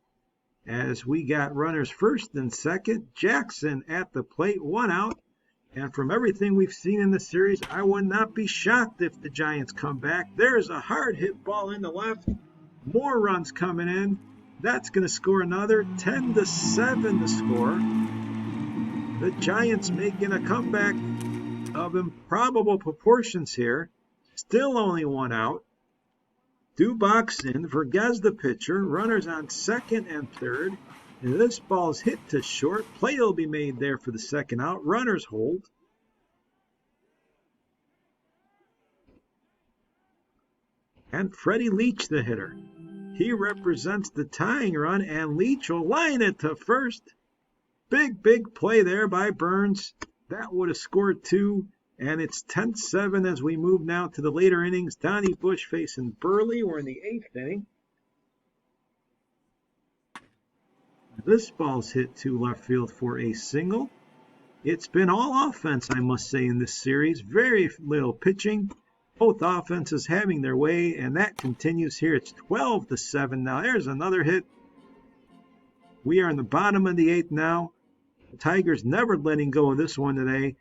as we got runners first and second. Jackson at the plate, 1 out. And from everything we've seen in the series, I would not be shocked if the Giants come back. There's a hard hit ball in the left. More runs coming in. That's going to score another. 10-7 to score. The Giants making a comeback of improbable proportions here. Still only 1 out. Dubach's in. Vergez the pitcher. Runners on second and third. And this ball's hit to short. Play will be made there for the second out. Runners hold. And Freddie Leach, the hitter. He represents the tying run, and Leach will line it to first. Big, big play there by Burns. That would have scored 2. And it's 10-7 as we move now to the later innings. Donnie Bush facing Burley. We're in the 8th inning. This ball's hit to left field for a single. It's been all offense, I must say, in this series. Very little pitching. Both offenses having their way, and that continues here. It's 12-7 now. There's another hit. We are in the bottom of the 8th now. The Tigers never letting go of this one today,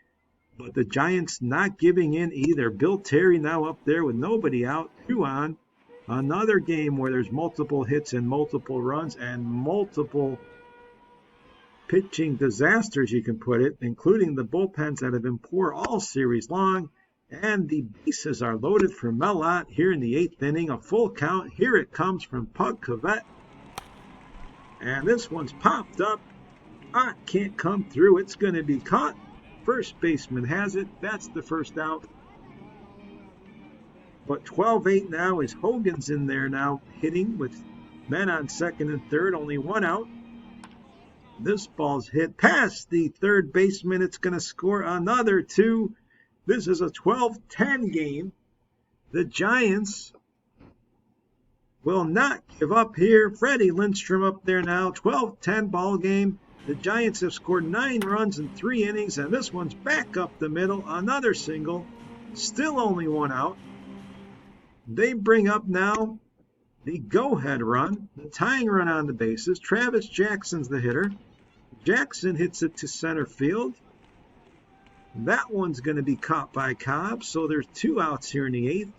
but the Giants not giving in either. Bill Terry now up there with nobody out, 2 on. Another game where there's multiple hits and multiple runs and multiple pitching disasters, you can put it, including the bullpens that have been poor all series long. And the bases are loaded for Mellott here in the 8th inning. A full count. Here it comes from Pug Cavett. And this one's popped up. Can't come through. It's going to be caught. First baseman has it. That's the first out. But 12-8 now is Hogan's in there now hitting with men on second and third. Only one out. This ball's hit past the third baseman. It's going to score another two. This is a 12-10 game. The Giants will not give up here. Freddie Lindstrom up there now. 12-10 ball game. The Giants have scored 9 runs in 3 innings, and this one's back up the middle. Another single. Still only one out. They bring up now the go-ahead run, the tying run on the bases. Travis Jackson's the hitter. Jackson hits it to center field. That one's going to be caught by Cobb, so there's 2 outs here in the 8th.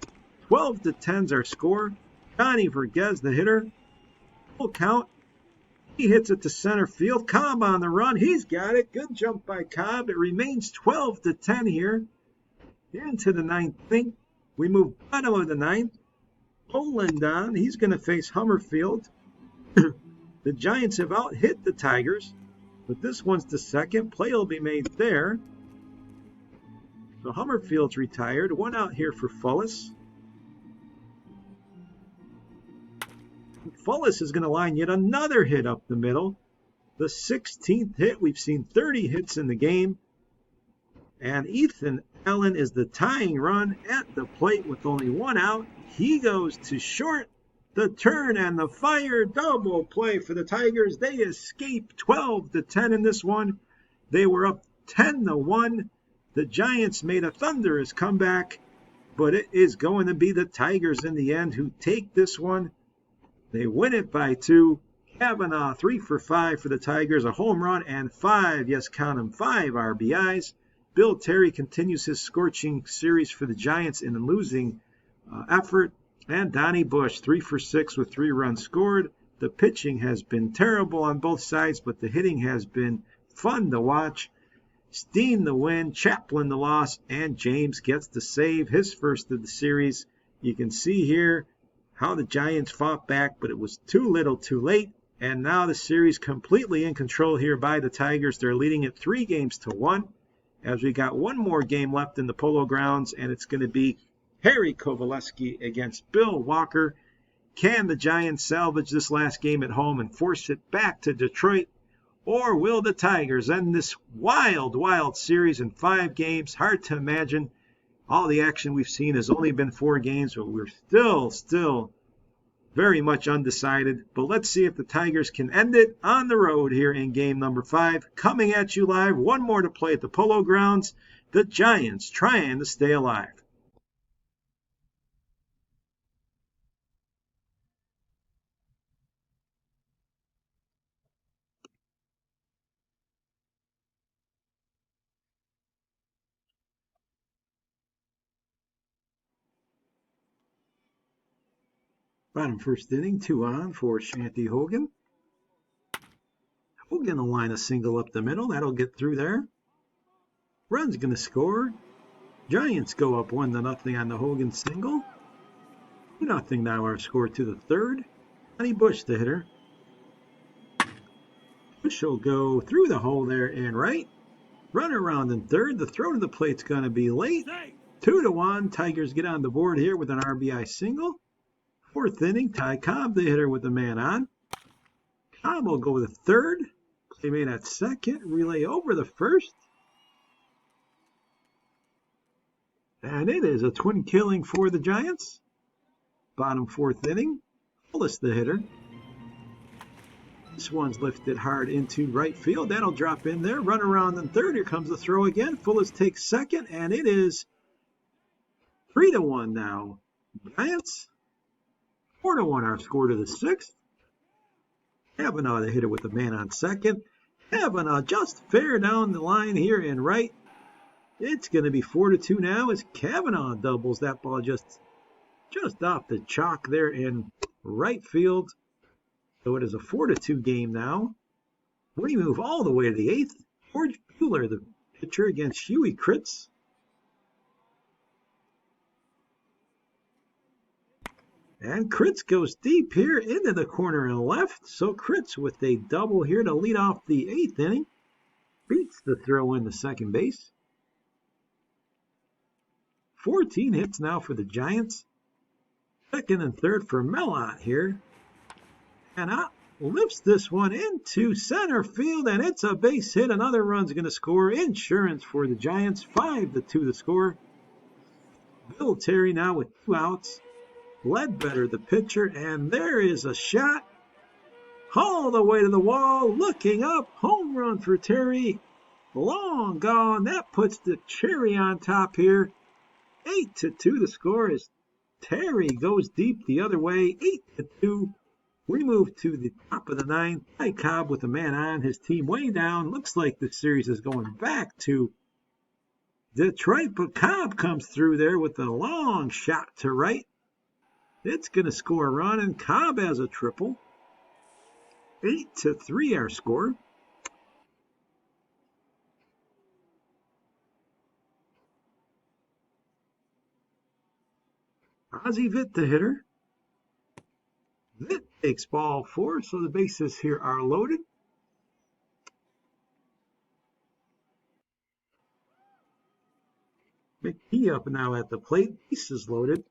12-10's our score. Johnny Vergez, the hitter. Full count. He hits it to center field. Cobb on the run. He's got it. Good jump by Cobb. It remains 12-10 here. Into the 9th inning. We move bottom of the 9th. Poland on. He's going to face Hummerfield. The Giants have out-hit the Tigers. But this one's to second. Play will be made there. So Hummerfield's retired. 1 out here for Fullis. Fullis is going to line yet another hit up the middle. The 16th hit. We've seen 30 hits in the game. And Ethan Allen is the tying run at the plate with only 1 out. He goes to short. The turn and the fire. Double play for the Tigers. They escape 12-10 in this one. They were up 10-1. The Giants made a thunderous comeback. But it is going to be the Tigers in the end who take this one. They win it by 2. Kavanaugh 3 for 5 for the Tigers. A home run and 5, yes count them, 5 RBIs. Bill Terry continues his scorching series for the Giants in a losing effort. And Donnie Bush 3 for 6 with 3 runs scored. The pitching has been terrible on both sides, but the hitting has been fun to watch. Steen the win, Chaplin the loss, and James gets the save, his first of the series. You can see here how the Giants fought back, but it was too little too late. And now the series completely in control here by the Tigers. They're leading it 3-1, as we got one more game left in the Polo Grounds, and it's going to be Harry Kovaleski against Bill Walker. Can the Giants salvage this last game at home and force it back to Detroit? Or will the Tigers end this wild, wild series in 5 games? Hard to imagine. All the action we've seen has only been 4 games, but we're still very much undecided. But let's see if the Tigers can end it on the road here in game number 5. Coming at you live, one more to play at the Polo Grounds. The Giants trying to stay alive. Bottom first inning, 2 on for Shanty Hogan. Hogan will line a single up the middle. That'll get through there. Run's going to score. Giants go up 1-0 on the Hogan single. 2-0 now our score to the 3rd. Johnny Bush, the hitter. Bush will go through the hole there and right. Run around in 3rd. The throw to the plate's going to be late. 2-1. Tigers get on the board here with an RBI single. 4th inning, Ty Cobb, the hitter with the man on. Cobb will go to 3rd. Play made at 2nd. Relay over the 1st. And it is a twin killing for the Giants. Bottom 4th inning. Fullis, the hitter. This one's lifted hard into right field. That'll drop in there. Run around in 3rd. Here comes the throw again. Fullis takes 2nd. And it is 3-1 now. Giants. 4-1 our score to the 6th. Kavanaugh, the hitter with the man on 2nd. Kavanaugh just fair down the line here and right. It's going to be 4-2 now as Kavanaugh doubles that ball just off the chalk there in right field. So it is a 4-2 game now. We move all the way to the 8th. George Buehler, the pitcher, against Huey Kritz. And Kritz goes deep here into the corner and left. So Kritz with a double here to lead off the 8th inning. beats the throw in to second base. 14 hits now for the Giants. Second and third for Mellott here. And out lifts this one into center field, and it's a base hit. Another run's going to score. Insurance for the Giants. 5-2 the score. Bill Terry now with 2 outs. Ledbetter the pitcher, and there is a shot. All the way to the wall, looking up. Home run for Terry. Long gone. That puts the cherry on top here. 8-2 the score as Terry goes deep the other way. 8-2. We move to the top of the ninth. Ty Cobb with a man on, his team way down. Looks like the series is going back to Detroit, but Cobb comes through there with a long shot to right. It's going to score a run, and Cobb has a triple. 8-3 our score. Ozzie Vitt the hitter. Vitt takes ball 4, so the bases here are loaded. McKee up now at the plate. Bases loaded.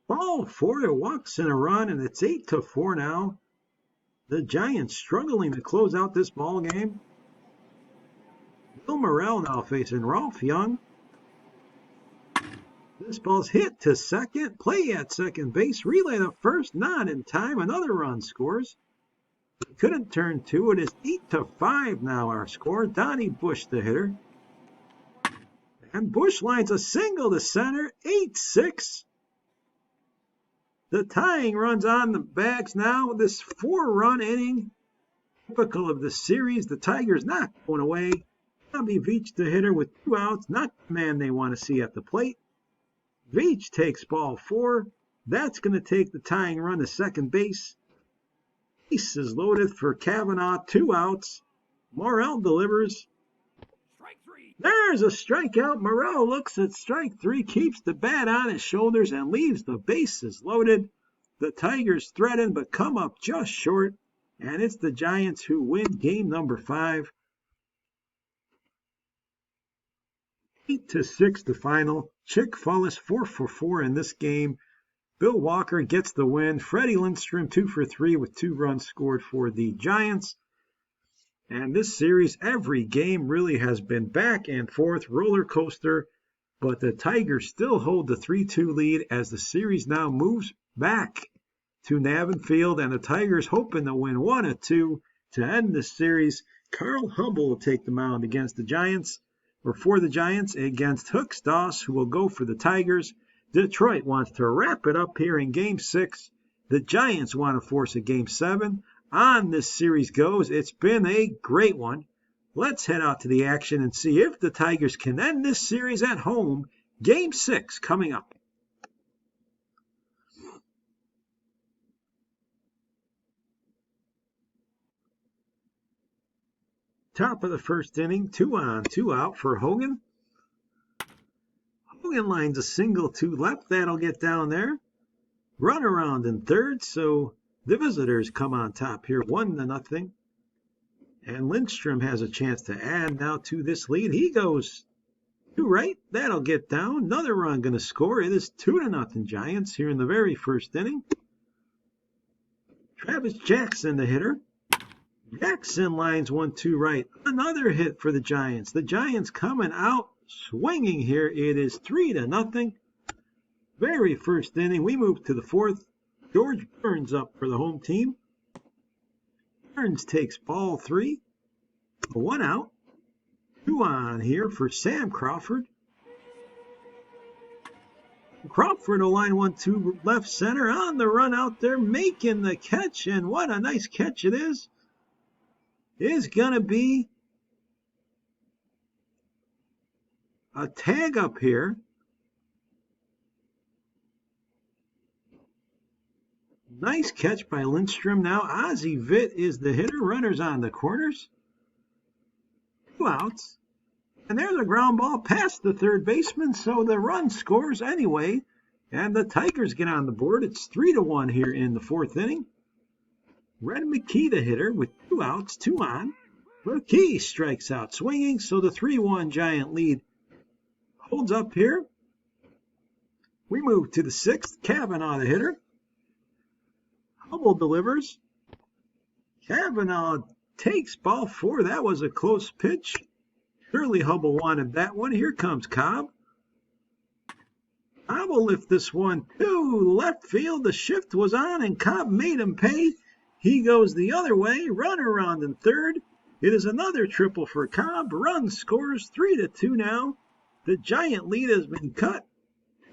Ball 4, it walks in a run, and it's 8-4 now. The Giants struggling to close out this ball game. Bill Morrell now facing Rolf Young. This ball's hit to second. Play at second base. Relay to first. Not in time. Another run scores. Couldn't turn 2. It is 8-5 now our score. Donnie Bush the hitter. And Bush lines a single to center. 8-6. The tying runs on the bags now. This 4-run inning, typical of the series. The Tigers not going away. Bobby Veach the hitter with 2 outs. Not the man they want to see at the plate. Veach takes ball 4. That's going to take the tying run to second base. Bases loaded for Kavanaugh. 2 outs. Morrell delivers. There's a strikeout. Morrell looks at strike 3, keeps the bat on his shoulders, and leaves the bases loaded. The Tigers threaten but come up just short, and it's the Giants who win game number 5. 8-6 the final. Chick Fullis 4 for 4 in this game. Bill Walker gets the win. Freddie Lindstrom 2 for 3 with 2 runs scored for the Giants. And this series, every game really has been back and forth, roller coaster, but the Tigers still hold the 3-2 lead as the series now moves back to Navin Field, and the Tigers hoping to win 1-2 to end this series. Carl Hubble will take the mound against the Giants, or for the Giants, against Hooks Doss, who will go for the Tigers. Detroit wants to wrap it up here in Game 6. The Giants want to force a Game 7. On this series goes. It's been a great one. Let's head out to the action and see if the Tigers can end this series at home. Game 6 coming up. Top of the first inning, 2 on, 2 out for Hogan. Hogan lines a single to left. That'll get down there. Run around in third, so the visitors come on top here, 1-0. And Lindstrom has a chance to add now to this lead. He goes to right. That'll get down. Another run going to score. It is 2-0 Giants here in the very first inning. Travis Jackson, the hitter. Jackson lines 1-2 right. Another hit for the Giants. The Giants coming out swinging here. It is 3-0. Very first inning. We move to the fourth. George Burns up for the home team. Burns takes ball 3. 1 out. 2 on here for Sam Crawford. Crawford will line 1-2 left center on the run out there, making the catch, and what a nice catch it is. Is going to be a tag up here. Nice catch by Lindstrom. Now Ozzie Vitt is the hitter. Runners on the corners. 2 outs. And there's a ground ball past the third baseman, so the run scores anyway. And the Tigers get on the board. It's 3-1 here in the fourth inning. Red McKee, the hitter, with 2 outs, 2 on. McKee strikes out swinging, so the 3-1 Giant lead holds up here. We move to the 6th. Kavanaugh, the hitter. Hubble delivers. Kavanaugh takes ball 4. That was a close pitch. Surely Hubble wanted that one. Here comes Cobb. Cobb will lift this one to left field. The shift was on, and Cobb made him pay. He goes the other way. Runner on in third. It is another triple for Cobb. Run scores 3-2 now. The Giant lead has been cut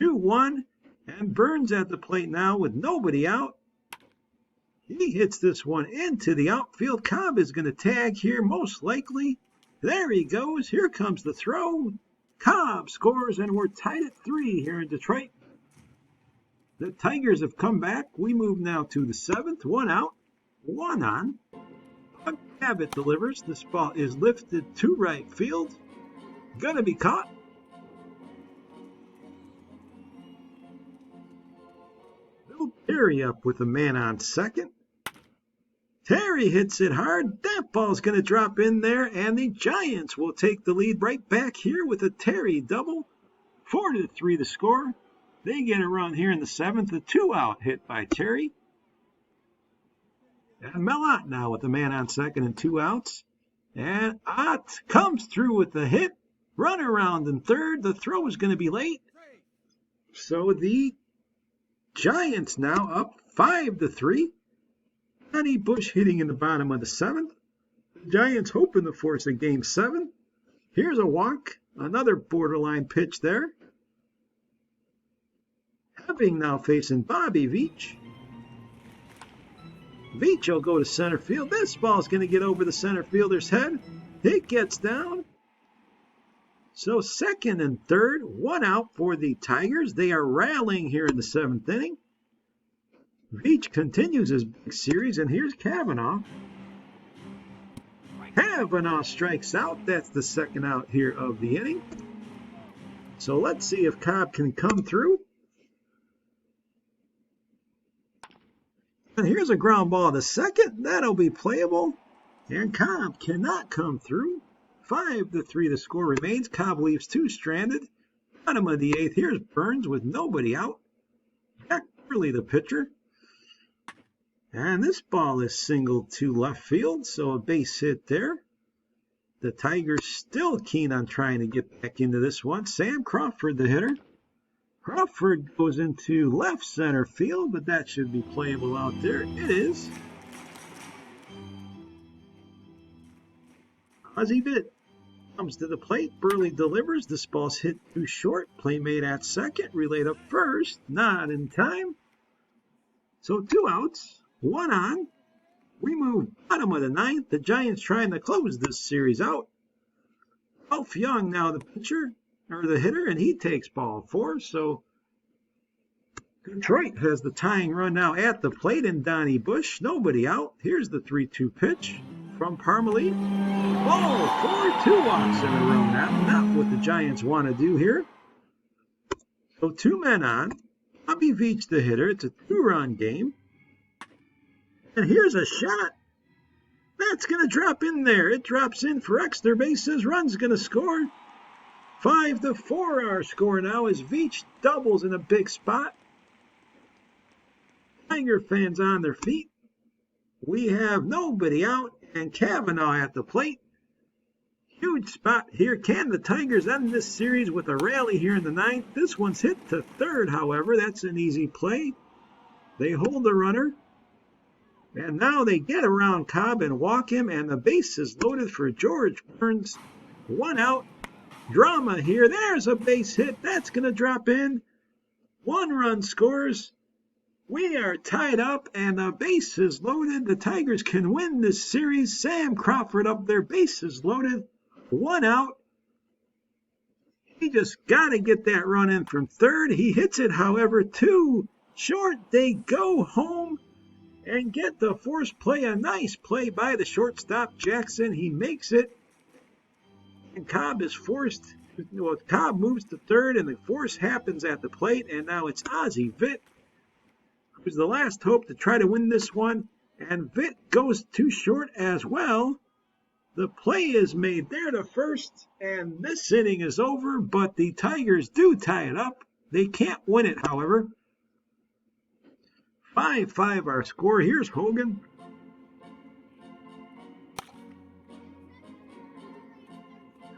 2-1, and Burns at the plate now with nobody out. He hits this one into the outfield. Cobb is going to tag here most likely. There he goes. Here comes the throw. Cobb scores, and we're tied at 3 here in Detroit. The Tigers have come back. We move now to the 7th. 1 out, 1 on. Doug Cabot delivers. This ball is lifted to right field. Gonna be caught. Bill Terry up with a man on second. Terry hits it hard. That ball's going to drop in there, and the Giants will take the lead right back here with a Terry double. 4-3 the score. They get a run here in the 7th. A 2-out hit by Terry. And Mellott now with a man on second and 2 outs. And Ott comes through with the hit. Run around in third. The throw is going to be late. So the Giants now up 5-3. Donnie Bush hitting in the bottom of the 7th. The Giants hoping to force a game 7. Here's a walk. Another borderline pitch there. Ebbing now facing Bobby Veach. Veach will go to center field. This ball's going to get over the center fielder's head. It gets down. So 2nd and 3rd, 1 out for the Tigers. They are rallying here in the 7th inning. Veach continues his big series, and here's Kavanaugh. Kavanaugh strikes out. That's the 2nd out here of the inning. So let's see if Cobb can come through. And here's a ground ball to 2nd. That'll be playable. And Cobb cannot come through. 5-3 the score remains. Cobb leaves 2 stranded. Bottom of the 8th. Here's Burns with nobody out. Jack Burley, the pitcher. And this ball is singled to left field, so a base hit there. The Tigers still keen on trying to get back into this one. Sam Crawford, the hitter. Crawford goes into left center field, but that should be playable out there. It is. Ozzie Vitt comes to the plate. Burley delivers. This ball's hit too short. Play made at 2nd. Relay to 1st. Not in time. So 2 outs. 1 on. We move bottom of the 9th. The Giants trying to close this series out. Ralph Young now the pitcher, or the hitter, and he takes ball 4. So Detroit has the tying run now at the plate, and Donnie Bush, nobody out. Here's the 3-2 pitch from Parmalee. Ball 4, 2 walks in a row now. Not what the Giants want to do here. So 2 men on. Bobby Veach the hitter. It's a 2-run game. And here's a shot. That's going to drop in there. It drops in for extra bases. Run's going to score. 5-4 our score now as Veach doubles in a big spot. Tiger fans on their feet. We have nobody out and Kavanaugh at the plate. Huge spot here. Can the Tigers end this series with a rally here in the 9th? This one's hit to 3rd, however. That's an easy play. They hold the runner. And now they get around Cobb and walk him, and the base is loaded for George Burns. 1 out. Drama here. There's a base hit. That's going to drop in. 1 run scores. We are tied up, and the base is loaded. The Tigers can win this series. Sam Crawford up there. Base is loaded. 1 out. He just got to get that run in from 3rd. He hits it, however, too short. They go home and get the force play. A nice play by the shortstop, Jackson. He makes it. And Cobb is forced. Well, Cobb moves to 3rd, and the force happens at the plate. And now it's Ozzie Vitt, who's the last hope to try to win this one. And Vitt goes too short as well. The play is made there to first, and this inning is over, but the Tigers do tie it up. They can't win it, however. 5-5 our score. Here's Hogan.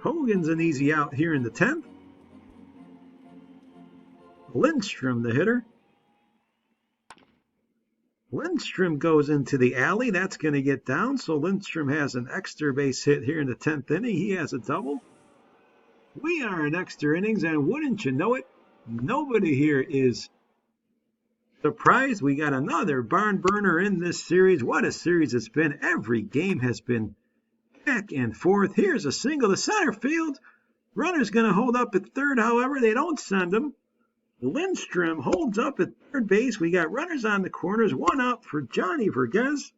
Hogan's an easy out here in the 10th. Lindstrom, the hitter. Lindstrom goes into the alley. That's going to get down, so Lindstrom has an extra base hit here in the 10th inning. He has a double. We are in extra innings, and wouldn't you know it, nobody here is surprised. We got another barn burner in this series. What a series it's been. Every game has been back and forth. Here's a single to center field. Runner's going to hold up at third, however, they don't send him. Lindstrom holds up at third base. We got runners on the corners. One out for Johnny Vergez.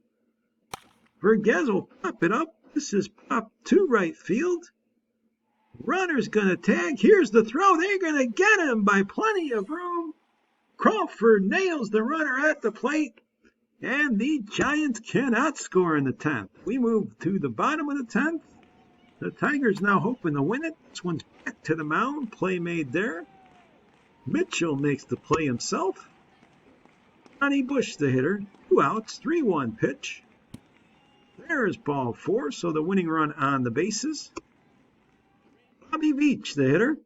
Vergez will pop it up. This is popped to right field. Runner's going to tag. Here's the throw. They're going to get him by plenty of room. Crawford nails the runner at the plate. And the Giants cannot score in the 10th. We move to the bottom of the 10th. The Tigers now hoping to win it. This one's back to the mound. Play made there. Mitchell makes the play himself. Johnny Bush, the hitter. 2 outs, 3-1 pitch. There's ball 4, so the winning run on the bases. Bobby Veach, the hitter.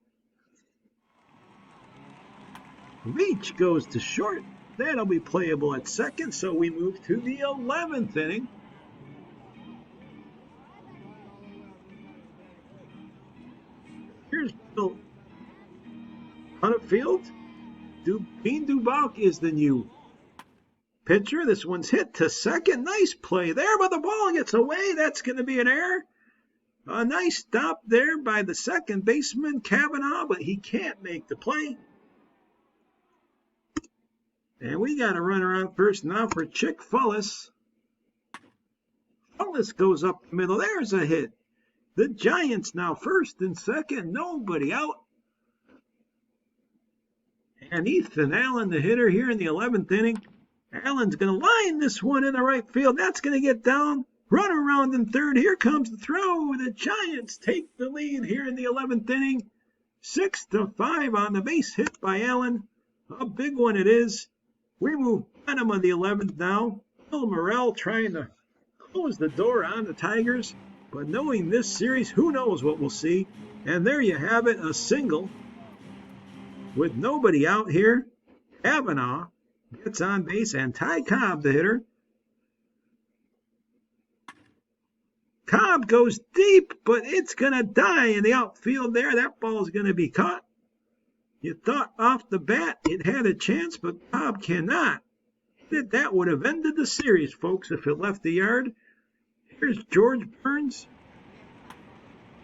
Veach goes to short. That'll be playable at second, so we move to the 11th inning. Here's Bill Hunterfield. Dean Dubalk is the new pitcher. This one's hit to second. Nice play there, but the ball gets away. That's going to be an error. A nice stop there by the second baseman, Kavanaugh, but he can't make the play. And we got a runner on first now for Chick Fullis. Fullis goes up the middle. There's a hit. The Giants now first and second. Nobody out. And Ethan Allen, the hitter here in the 11th inning. Allen's going to line this one in the right field. That's going to get down. Run around in third. Here comes the throw. The Giants take the lead here in the 11th inning. 6-5 on the base hit by Allen. A big one it is. We move bottom of the 11th now. Bill Morrell trying to close the door on the Tigers. But knowing this series, who knows what we'll see. And there you have it, a single. With nobody out here, Kavanaugh gets on base, and Ty Cobb, the hitter. Cobb goes deep, but it's going to die in the outfield there. That ball is going to be caught. You thought off the bat it had a chance, but Cobb cannot. That would have ended the series, folks, if it left the yard. Here's George Burns.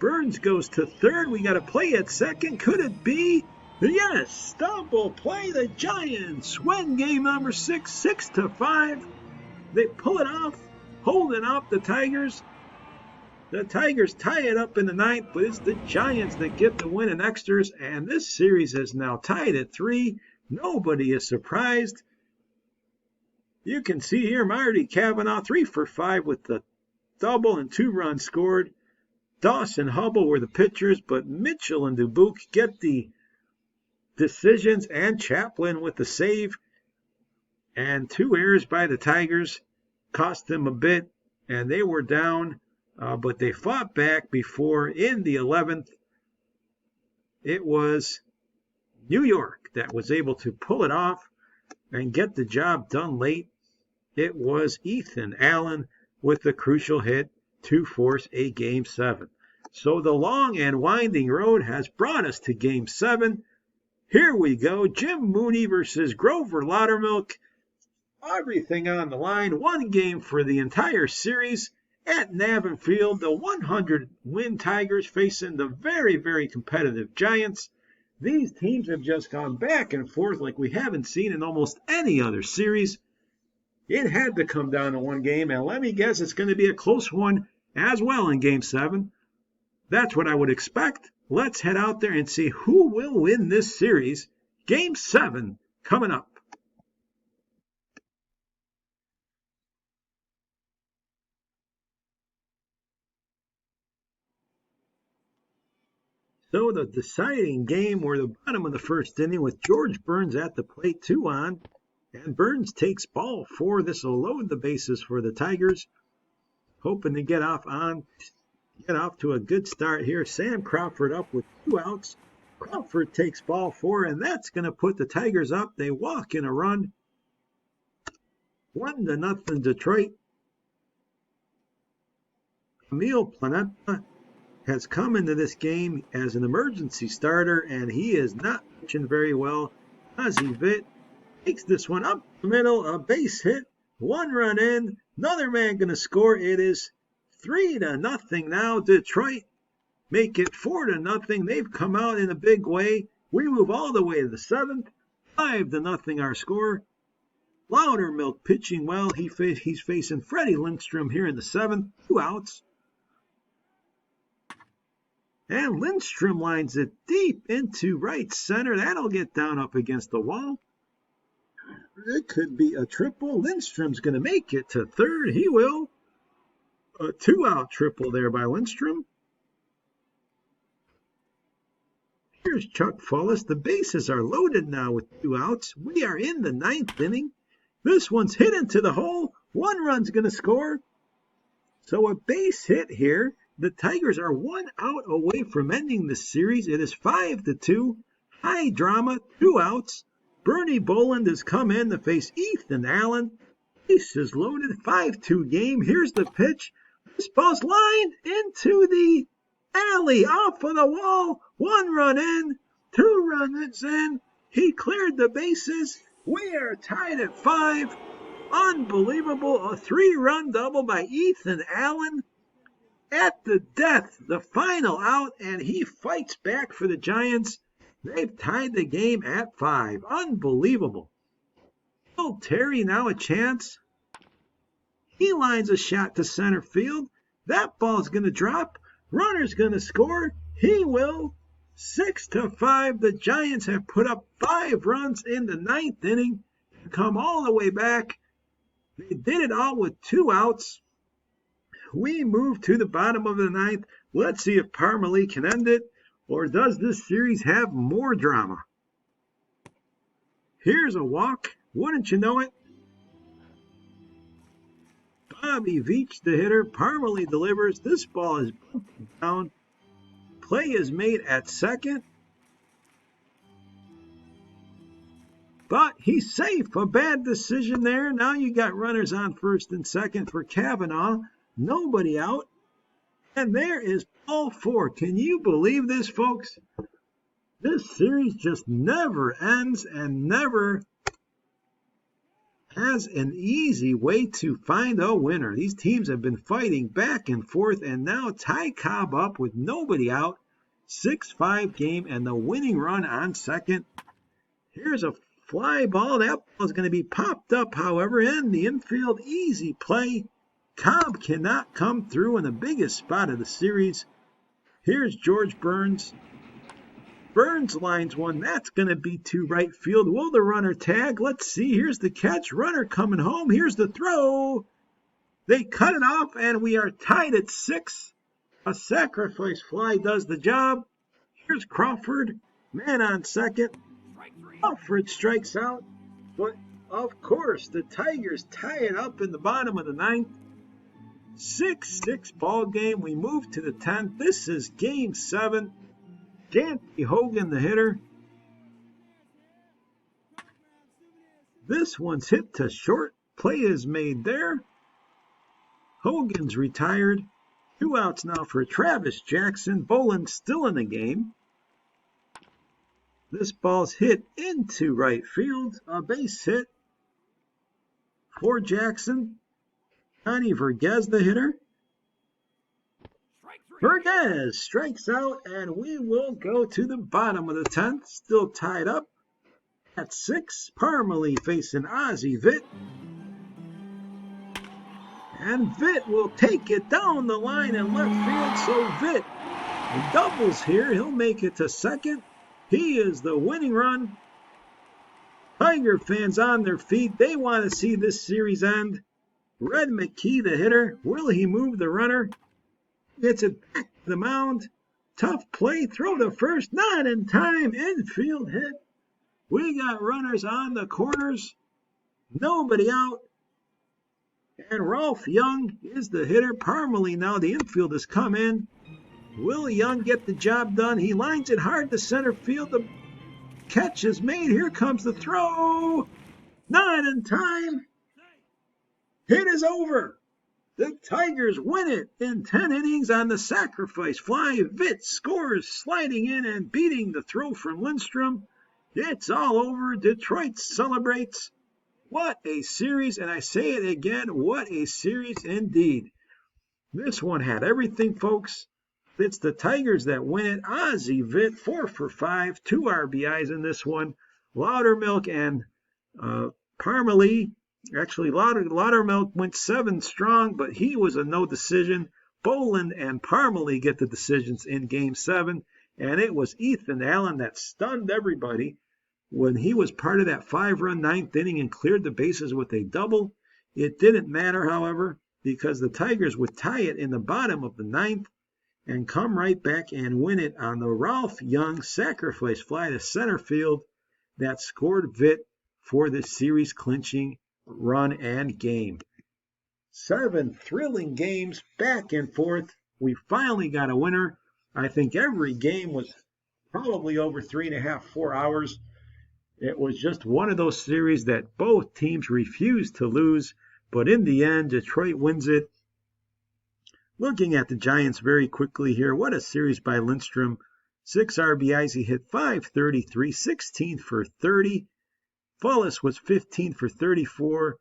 Burns goes to third. We got a play at second. Could it be? Yes, double play. The Giants win game number 6, 6-5. They pull it off, holding off the Tigers. The Tigers tie it up in the 9th, but it's the Giants that get the win in extras, and this series is now tied at 3. Nobody is surprised. You can see here Marty Kavanaugh 3 for 5 with the double and 2 runs scored. Dawson Hubble were the pitchers, but Mitchell and Dubuque get the decisions, and Chaplin with the save. And 2 errors by the Tigers cost them a bit, and they were down, but they fought back before in the 11th. It was New York that was able to pull it off and get the job done late. It was Ethan Allen with the crucial hit to force a Game 7. So the long and winding road has brought us to Game 7. Here we go. Jim Mooney versus Grover Laudermilk. Everything on the line. 1 game for the entire series at Navin Field. The 100-win Tigers facing the very, very competitive Giants. These teams have just gone back and forth like we haven't seen in almost any other series. It had to come down to 1 game, and let me guess it's going to be a close one as well in Game 7. That's what I would expect. Let's head out there and see who will win this series. Game 7 coming up. So the deciding game, we're the bottom of the first inning with George Burns at the plate, 2 on. And Burns takes ball 4. This will load the bases for the Tigers. Hoping to get off to a good start here. Sam Crawford up with 2 outs. Crawford takes ball 4, and that's going to put the Tigers up. They walk in a run. 1-0 Detroit. Emil Planeta has come into this game as an emergency starter, and he is not pitching very well. Ozzie Vitt takes this one up the middle, a base hit, 1 run in, another man going to score. It is 3-0 now. Detroit make it 4-0. They've come out in a big way. We move all the way to the 7th, 5-0 our score. Loudermilk pitching well. He's facing Freddie Lindstrom here in the 7th, 2 outs. And Lindstrom lines it deep into right center. That'll get down up against the wall. It could be a triple. Lindstrom's going to make it to 3rd. He will. A 2-out triple there by Lindstrom. Here's Chuck Fullis. The bases are loaded now with 2 outs. We are in the 9th inning. This one's hit into the hole. 1 run's going to score. So a base hit here. The Tigers are 1 out away from ending the series. It is 5-2. High drama, 2 outs. Bernie Boland has come in to face Ethan Allen. Bases loaded, 5-2 game. Here's the pitch. This ball's lined into the alley, off of the wall. 1 run in, 2 runs in. He cleared the bases. We are tied at 5. Unbelievable. A 3-run double by Ethan Allen. At the death, the final out, and he fights back for the Giants. They've tied the game at 5. Unbelievable. Will Terry now a chance? He lines a shot to center field. That ball's going to drop. Runner's going to score. He will. 6-5. The Giants have put up 5 runs in the 9th inning and come all the way back. They did it all with 2 outs. We move to the bottom of the 9th. Let's see if Parmalee can end it, or does this series have more drama? Here's a walk. Wouldn't you know it? Bobby Veach, the hitter. Parmalee delivers. This ball is bumped down. Play is made at 2nd. But he's safe. A bad decision there. Now you got runners on 1st and 2nd for Kavanaugh. Nobody out. And there is ball 4. Can you believe this, folks? This series just never ends and never has an easy way to find a winner. These teams have been fighting back and forth, and now Ty Cobb up with nobody out. 6-5 game and the winning run on 2nd. Here's a fly ball. That ball is going to be popped up, however, in the infield. Easy play. Cobb cannot come through in the biggest spot of the series. Here's George Burns. Burns lines one. That's going to be to right field. Will the runner tag? Let's see. Here's the catch. Runner coming home. Here's the throw. They cut it off, and we are tied at 6. A sacrifice fly does the job. Here's Crawford. Man on 2nd. Crawford strikes out. But, of course, the Tigers tie it up in the bottom of the 9th. 6-6 ball game. We move to the 10th. This is game 7. Janty Hogan, the hitter. This one's hit to short. Play is made there. Hogan's retired. 2 outs now for Travis Jackson. Boland still in the game. This ball's hit into right field. A base hit for Jackson. Johnny Vergez, the hitter. Vergez strikes out, and we will go to the bottom of the 10th. Still tied up at 6. Parmalee facing Ozzie Vitt. And Vitt will take it down the line in left field. So Vitt doubles here. He'll make it to 2nd. He is the winning run. Tiger fans on their feet. They want to see this series end. Red McKee, the hitter. Will he move the runner? Gets it back to the mound. Tough play, throw to first, not in time, infield hit. We got runners on the corners, nobody out. And Ralph Young is the hitter. Parmalee now, the infield has come in. Will Young get the job done? He lines it hard to center field. The catch is made. Here comes the throw. Not in time. Hit is over. The Tigers win it in 10 innings on the sacrifice fly. Vitt scores, sliding in and beating the throw from Lindstrom. It's all over. Detroit celebrates. What a series, and I say it again, what a series indeed. This one had everything, folks. It's the Tigers that win it. Ozzie Vitt, 4 for 5, 2 RBIs in this one. Loudermilk and Parmalee. Actually, Loudermilk went 7 strong, but he was a no decision. Boland and Parmalee get the decisions in Game 7, and it was Ethan Allen that stunned everybody when he was part of that 5-run ninth inning and cleared the bases with a double. It didn't matter, however, because the Tigers would tie it in the bottom of the ninth and come right back and win it on the Ralph Young sacrifice fly to center field that scored Vitt for the series clinching run and game. 7 thrilling games back and forth. We finally got a winner. I think every game was probably over 3.5, 4 hours. It was just one of those series that both teams refused to lose, but in the end, Detroit wins it. Looking at the Giants very quickly here, what a series by Lindstrom. 6 RBIs, he hit .533, 16 for 30. Fullis was 15 for 34,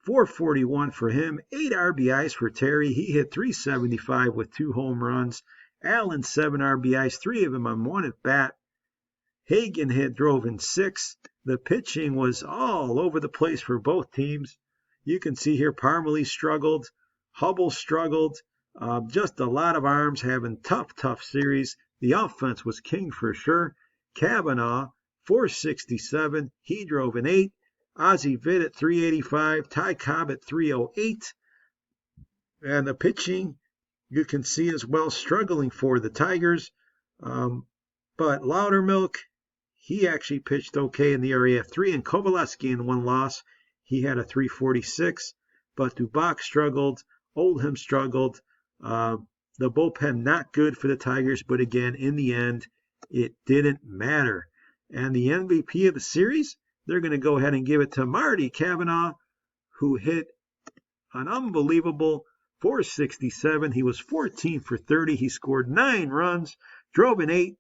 441 for him. 8 RBIs for Terry. He hit .375 with 2 home runs. Allen, 7 RBIs, 3 of them on 1 at bat. Hagen drove in 6. The pitching was all over the place for both teams. You can see here Parmalee struggled. Hubble struggled. Just a lot of arms having tough series. The offense was king for sure. Cavanaugh, 467. He drove in 8. Ozzie Vitt at 385. Ty Cobb at 308. And the pitching, you can see as well, struggling for the Tigers. But Loudermilk, he actually pitched okay in the area. 3, and Kovaleski in 1 loss. He had a 346. But Dubak struggled. Oldham struggled. The bullpen not good for the Tigers, but again, in the end, it didn't matter. And the MVP of the series, they're going to go ahead and give it to Marty Cavanaugh, who hit an unbelievable 467. He was 14 for 30. He scored 9 runs, drove in 8,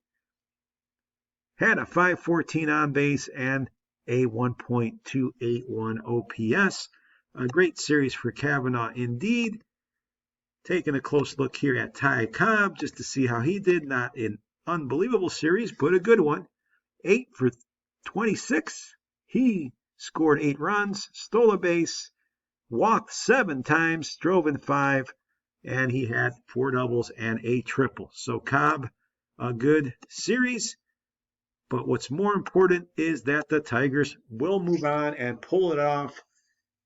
had a .514 on base, and a 1.281 OPS. A great series for Cavanaugh indeed. Taking a close look here at Ty Cobb just to see how he did. Not an unbelievable series, but a good one. 8 for 26. He scored 8 runs, stole a base, walked 7 times, drove in 5, and he had 4 doubles and a triple. So Cobb, a good series. But what's more important is that the Tigers will move on and pull it off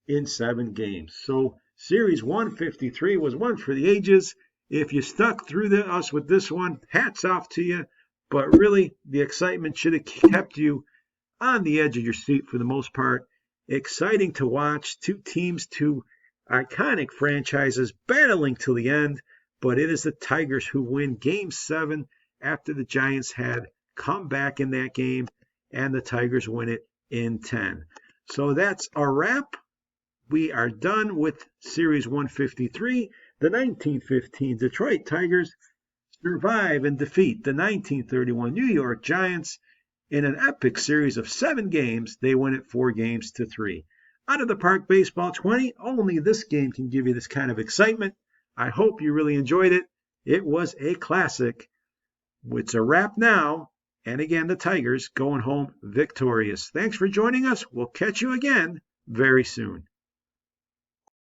in 7 games. So Series 153 was one for the ages. If you stuck through us with this one, hats off to you. But really, the excitement should have kept you on the edge of your seat for the most part. Exciting to watch. 2 teams, 2 iconic franchises battling till the end. But it is the Tigers who win Game 7 after the Giants had come back in that game. And the Tigers win it in 10. So that's a wrap. We are done with Series 153. The 1915 Detroit Tigers survive and defeat the 1931 New York Giants in an epic series of 7 games. They win it 4-3. Out of the Park Baseball 20, only this game can give you this kind of excitement. I hope you really enjoyed it. It was a classic. It's a wrap now. And again, the Tigers going home victorious. Thanks for joining us. We'll catch you again very soon.